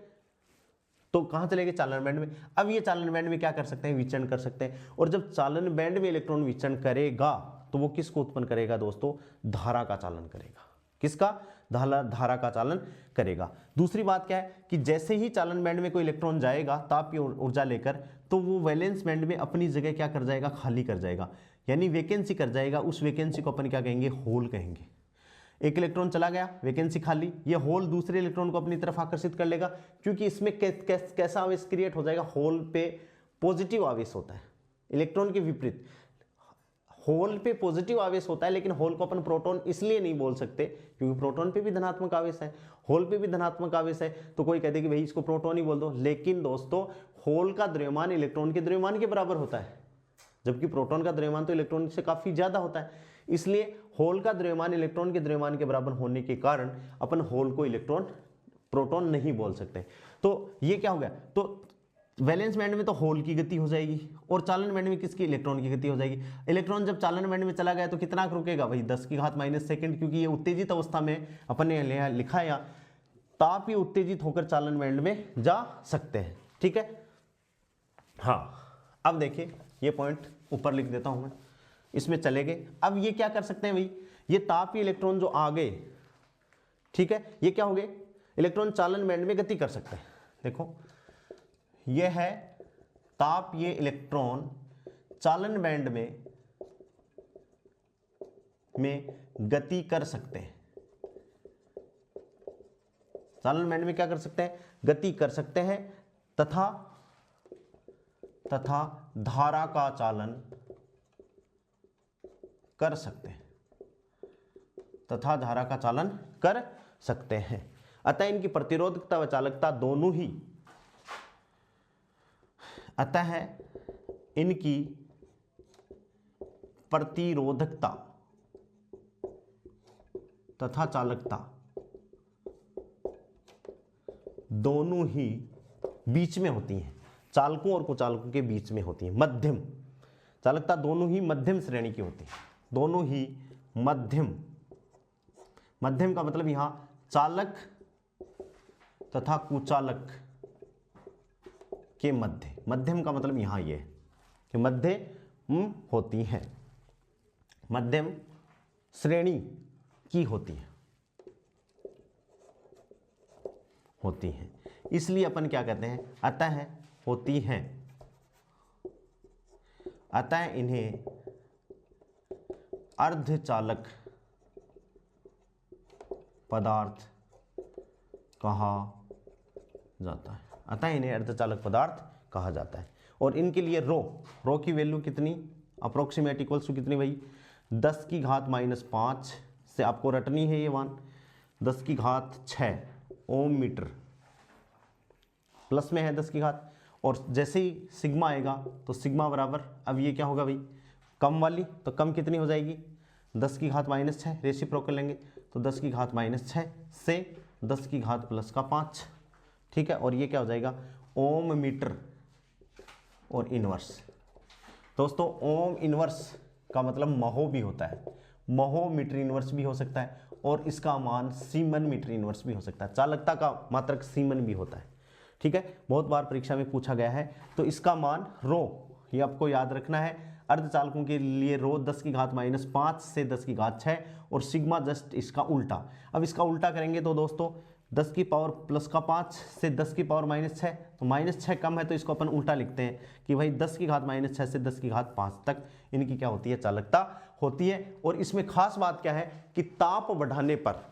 तो कहां चले गए, चालन बैंड में। अब ये चालन बैंड में क्या कर सकते हैं, विचरण कर सकते हैं। और जब चालन बैंड में इलेक्ट्रॉन विचरण करेगा तो वो किसको उत्पन्न करेगा दोस्तों, धारा का चालन करेगा। किसका, धारा का चालन करेगा। दूसरी बात क्या है कि जैसे ही चालन बैंड में कोई इलेक्ट्रॉन जाएगा तापीय ऊर्जा लेकर, तो वो वैलेंस बैंड में अपनी जगह क्या कर जाएगा, खाली कर जाएगा, यानी वैकेंसी कर जाएगा। उस वैकेंसी को अपन क्या कहेंगे, होल कहेंगे। एक इलेक्ट्रॉन चला गया, वैकेंसी खाली, ये होल दूसरे इलेक्ट्रॉन को अपनी तरफ आकर्षित कर लेगा, क्योंकि इसमें कैसा आवेश क्रिएट हो जाएगा, होल पे पॉजिटिव आवेश होता है। इलेक्ट्रॉन के विपरीत होल पे पॉजिटिव आवेश होता है, लेकिन होल को अपन प्रोटॉन इसलिए नहीं बोल सकते क्योंकि प्रोटॉन पे भी धनात्मक आवेश है, होल पे भी धनात्मक आवेश है। तो कोई कहते कि भाई इसको प्रोटॉन ही बोल दो, लेकिन दोस्तों होल का द्रव्यमान इलेक्ट्रॉन के द्रव्यमान के बराबर होता है, जबकि प्रोटॉन का द्रव्यमान तो इलेक्ट्रॉन से काफी ज्यादा होता है। इसलिए होल का द्रव्यमान इलेक्ट्रॉन के द्रव्यमान के बराबर होने के कारण अपन होल को प्रोटॉन नहीं बोल सकते। तो ये क्या हो गया, तो वैलेंस बैंड में तो होल की गति हो जाएगी और चालन बैंड में किसकी, इलेक्ट्रॉन की गति हो जाएगी। इलेक्ट्रॉन जब चालन बैंड में चला गया तो कितना रुकेगा, भाई 10 की घात माइनस सेकंड, क्योंकि ये उत्तेजित अवस्था में अपन ने लिखा है यहाँ, ताप ये उत्तेजित होकर चालन बैंड में जा सकते हैं। ठीक है। हाँ, अब देखिए ये पॉइंट ऊपर लिख देता हूं मैं, इसमें चले गए। अब ये क्या कर सकते हैं भाई, ये तापीय इलेक्ट्रॉन जो आ गए, ठीक है, ये क्या हो गए, इलेक्ट्रॉन चालन बैंड में गति कर सकते हैं। देखो ये है तापीय इलेक्ट्रॉन चालन बैंड में गति कर सकते हैं, चालन बैंड में क्या कर सकते हैं, गति कर सकते हैं, तथा धारा का चालन कर सकते हैं, तथा धारा का चालन कर सकते हैं। अतः इनकी प्रतिरोधकता व चालकता दोनों ही, अतः इनकी प्रतिरोधकता तथा चालकता दोनों ही बीच में होती हैं, चालकों और कुचालकों के बीच में होती है। मध्यम चालकता दोनों ही मध्यम श्रेणी की होती है, दोनों ही मध्यम का मतलब यहां चालक तथा कुचालक के मध्य, मध्यम का मतलब यहां ये कि मध्य होती हैं, मध्यम श्रेणी की होती हैं, इसलिए अपन क्या कहते हैं, अतः होती हैं, अतः इन्हें अर्धचालक पदार्थ कहा जाता है, अतः इन्हें अर्धचालक पदार्थ कहा जाता है। और इनके लिए रो की वैल्यू कितनी, अप्रोक्सीमेट इक्वल्स टू कितनी भाई, 10 की घात -5 से आपको रटनी है ये मान, 10 की घात 6 ओम मीटर, प्लस में है 10 की घात, और जैसे ही सिग्मा आएगा तो सिग्मा बराबर, अब ये क्या होगा भाई, कम वाली, तो कम कितनी हो जाएगी, 10 की घात -6, रेसिप्रोकल लेंगे तो 10 की घात -6 से 10 की घात +5, ठीक है। और ये क्या हो जाएगा, ओम मीटर और इनवर्स। दोस्तों ओम इनवर्स का मतलब महो भी होता है, महो मीटर इनवर्स भी हो सकता है, और इसका मान सीमन मीटर इनवर्स भी हो सकता है। चालकता का मात्रक सीमन भी होता है, ठीक है, बहुत बार परीक्षा में पूछा गया है। तो इसका मान रो, ये आपको याद रखना है, अर्धचालकों के लिए रो 10 की घात -5 से 10 की घात 6, और सिग्मा जस्ट इसका उल्टा। अब इसका उल्टा करेंगे तो दोस्तों 10 की पावर +5 से 10 की पावर -6, तो -6 कम है तो इसको अपन उल्टा लिखते हैं कि भाई 10 की घात -6 से 10 की घात 5 तक इनकी क्या होती है, चालकता होती है। और इसमें खास बात क्या है कि ताप बढ़ाने पर,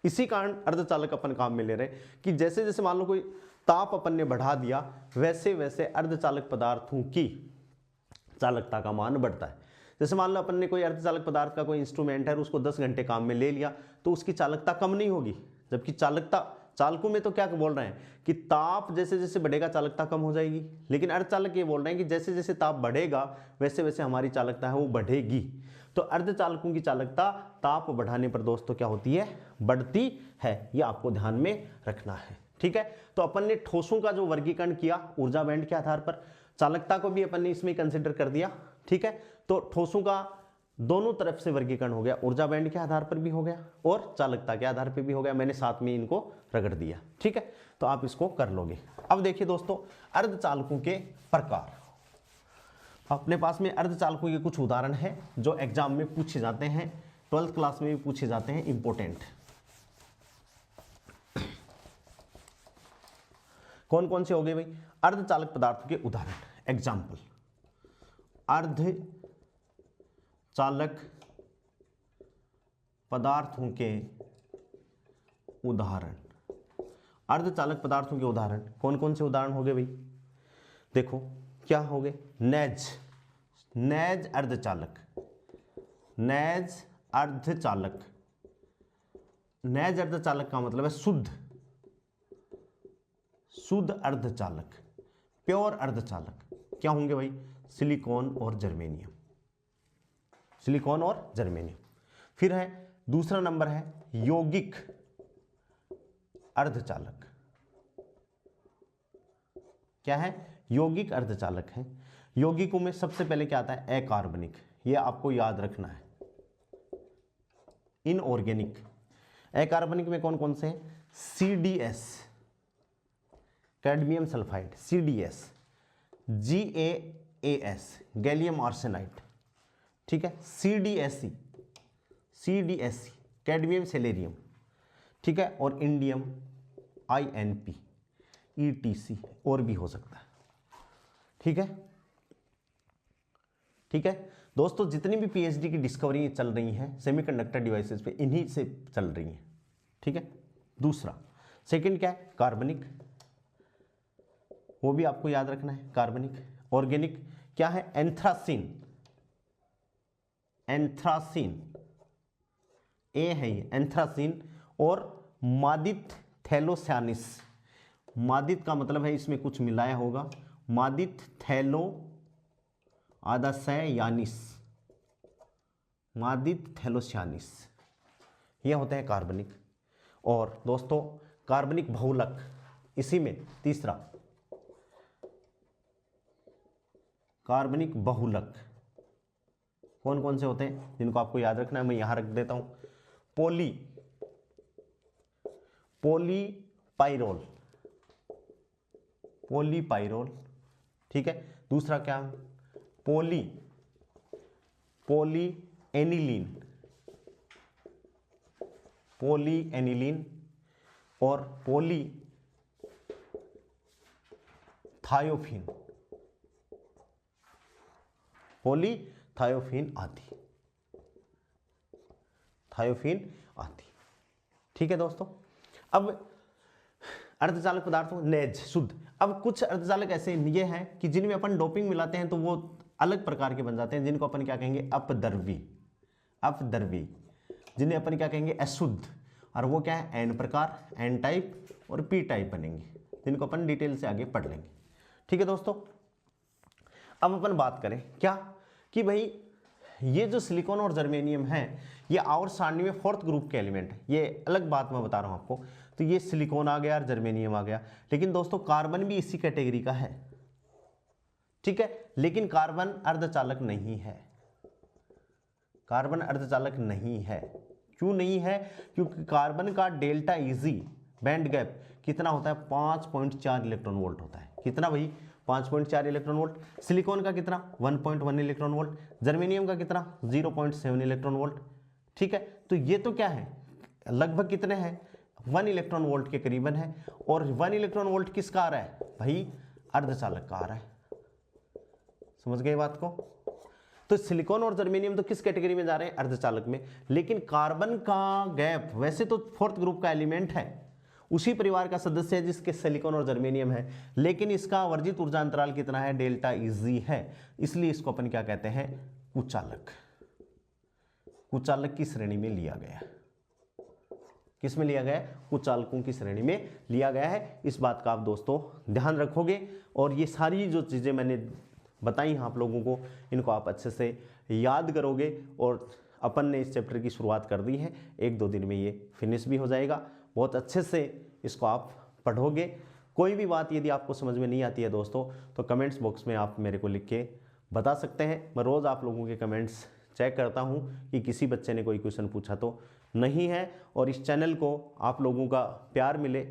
इसी कारण अर्धचालक अपन काम में ले रहे कि जैसे जैसे मान लो कोई ताप अपन ने बढ़ा दिया, वैसे वैसे अर्धचालक पदार्थों की चालकता का मान बढ़ता है। जैसे मान लो अपन ने कोई अर्धचालक पदार्थ का कोई इंस्ट्रूमेंट है और उसको 10 घंटे काम में ले लिया, तो उसकी चालकता कम नहीं होगी, जबकि चालकता, चालकों में तो क्या बोल रहे हैं कि ताप जैसे जैसे बढ़ेगा चालकता कम हो जाएगी, लेकिन अर्धचालक ये बोल रहे हैं कि जैसे जैसे ताप बढ़ेगा वैसे वैसे हमारी चालकता है वो बढ़ेगी। तो अर्धचालकों की चालकता ताप बढ़ाने पर दोस्तों क्या होती है, बढ़ती है, ये आपको ध्यान में रखना है, ठीक है। तो अपन ने ठोसों का जो वर्गीकरण किया ऊर्जा बैंड के आधार पर, चालकता को भी अपन ने इसमें कंसिडर कर दिया, ठीक है। तो ठोसों का दोनों तरफ से वर्गीकरण हो गया, ऊर्जा बैंड के आधार पर भी हो गया और चालकता के आधार पर भी हो गया, मैंने साथ में इनको रगड़ दिया, ठीक है। तो आप इसको कर लोगे। अब देखिए दोस्तों अर्धचालकों के प्रकार, अपने पास में अर्धचालकों के कुछ उदाहरण हैं जो एग्जाम में पूछे जाते हैं, 12th क्लास में भी पूछे जाते हैं, इंपॉर्टेंट। कौन कौन से हो गए भाई, अर्धचालक पदार्थों के उदाहरण, एग्जाम्पल, अर्धचालक पदार्थों के उदाहरण। अर्धचालक पदार्थों के उदाहरण कौन कौन से उदाहरण हो गए भाई, देखो क्या हो गए, नेज अर्धचालक, नेज अर्धचालक, नेज अर्धचालक का मतलब है शुद्ध अर्धचालक, प्योर अर्धचालक। क्या होंगे भाई, सिलिकॉन और जर्मेनियम, सिलिकॉन और जर्मेनियम। फिर है दूसरा नंबर है यौगिक अर्धचालक, क्या है, यौगिक अर्धचालक है। यौगिकों में सबसे पहले क्या आता है, अकार्बनिक, ये आपको याद रखना है। इनऑर्गेनिक, अकार्बनिक में कौन कौन से हैं, CDS cadmium sulphide, CDS, GaAs gallium arsenide, ठीक है, CDSE कैडमियम सेलेरियम, ठीक है, और इंडियम INP ETC, और भी हो सकता है, ठीक है, ठीक है दोस्तों। जितनी भी PhD की डिस्कवरी चल रही हैं सेमीकंडक्टर डिवाइसेस पे, इन्हीं से चल रही हैं, ठीक है। दूसरा सेकंड क्या है, कार्बनिक, वो भी आपको याद रखना है, कार्बनिक। ऑर्गेनिक क्या है, एंथ्रासीन, ए है ये एंथ्रासीन, और मादित थैलोसानिस, मादित का मतलब है इसमें कुछ मिलाया होगा, मादित थैलो आधा सयानिस, मादित थैलोसानिस, ये होते हैं कार्बनिक। और दोस्तों कार्बनिक बहुलक, इसी में तीसरा कार्बनिक बहुलक कौन कौन से होते हैं जिनको आपको याद रखना है, मैं यहां रख देता हूं, पोलीपाइरोल, ठीक है। दूसरा क्या, पोलीएनिलीन और पॉलीथायोफीन आदि, ठीक है दोस्तों। अब अर्धचालक पदार्थों नेज शुद्ध। अब कुछ अर्धचालक ऐसे ये हैं कि जिनमें अपन डोपिंग मिलाते हैं तो वो अलग प्रकार के बन जाते हैं, जिनको अपन क्या कहेंगे अपद्रव्य, अपद्रव्य, जिन्हें अपन क्या कहेंगे अशुद्ध, और वो क्या है एन प्रकार, एन टाइप और पी टाइप बनेंगे, जिनको अपन डिटेल से आगे पढ़ लेंगे। ठीक है दोस्तों, अब अपन बात करें क्या कि भाई ये जो सिलिकॉन और जर्मेनियम है ये आवर्त सारणी में फोर्थ ग्रुप के एलिमेंट है, ये अलग बात मैं बता रहा हूं आपको। तो ये सिलिकॉन आ गया और जर्मेनियम आ गया, लेकिन दोस्तों कार्बन भी इसी कैटेगरी का है, ठीक है, लेकिन कार्बन अर्धचालक नहीं है, कार्बन अर्धचालक नहीं है। क्यों नहीं है? क्योंकि कार्बन का डेल्टा इजी बैंड गैप कितना होता है 5.4 इलेक्ट्रॉन वोल्ट होता है। कितना भाई 5.4 इलेक्ट्रॉन वोल्ट। सिलिकॉन का कितना 1.1 इलेक्ट्रॉन वोल्ट। जर्मेनियम का कितना 0.7 इलेक्ट्रॉन वोल्ट। ठीक है, तो ये तो क्या है लगभग कितने हैं 1 इलेक्ट्रॉन वोल्ट के करीबन है। और 1 इलेक्ट्रॉन वोल्ट किसका आ रहा है भाई अर्धचालक का आ रहा है। समझ गए बात को? तो सिलिकॉन और जर्मेनियम तो किस कैटेगरी में जा रहे हैं अर्धचालक में, लेकिन कार्बन का गैप वैसे तो फोर्थ ग्रुप का एलिमेंट है, उसी परिवार का सदस्य है जिसके सिलिकॉन और जर्मेनियम है, लेकिन इसका वर्जित ऊर्जा अंतराल कितना है डेल्टा इजी है, इसलिए इसको अपन क्या कहते हैं कुचालक। कुचालक की श्रेणी में लिया गया। किस में लिया गया है कुचालकों की श्रेणी में लिया गया है। इस बात का आप दोस्तों ध्यान रखोगे और ये सारी जो चीजें मैंने बताई आप लोगों को इनको आप अच्छे से याद करोगे। और अपन ने इस चैप्टर की शुरुआत कर दी है, 1-2 दिन में ये फिनिश भी हो जाएगा। बहुत अच्छे से इसको आप पढ़ोगे। कोई भी बात यदि आपको समझ में नहीं आती है दोस्तों तो कमेंट्स बॉक्स में आप मेरे को लिख के बता सकते हैं। मैं रोज़ आप लोगों के कमेंट्स चेक करता हूं कि किसी बच्चे ने कोई क्वेश्चन पूछा तो नहीं है। और इस चैनल को आप लोगों का प्यार मिले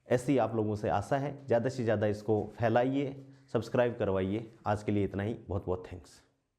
ऐसी आप लोगों से आशा है। ज़्यादा से ज़्यादा इसको फैलाइए, सब्सक्राइब करवाइए। आज के लिए इतना ही, बहुत बहुत थैंक्स।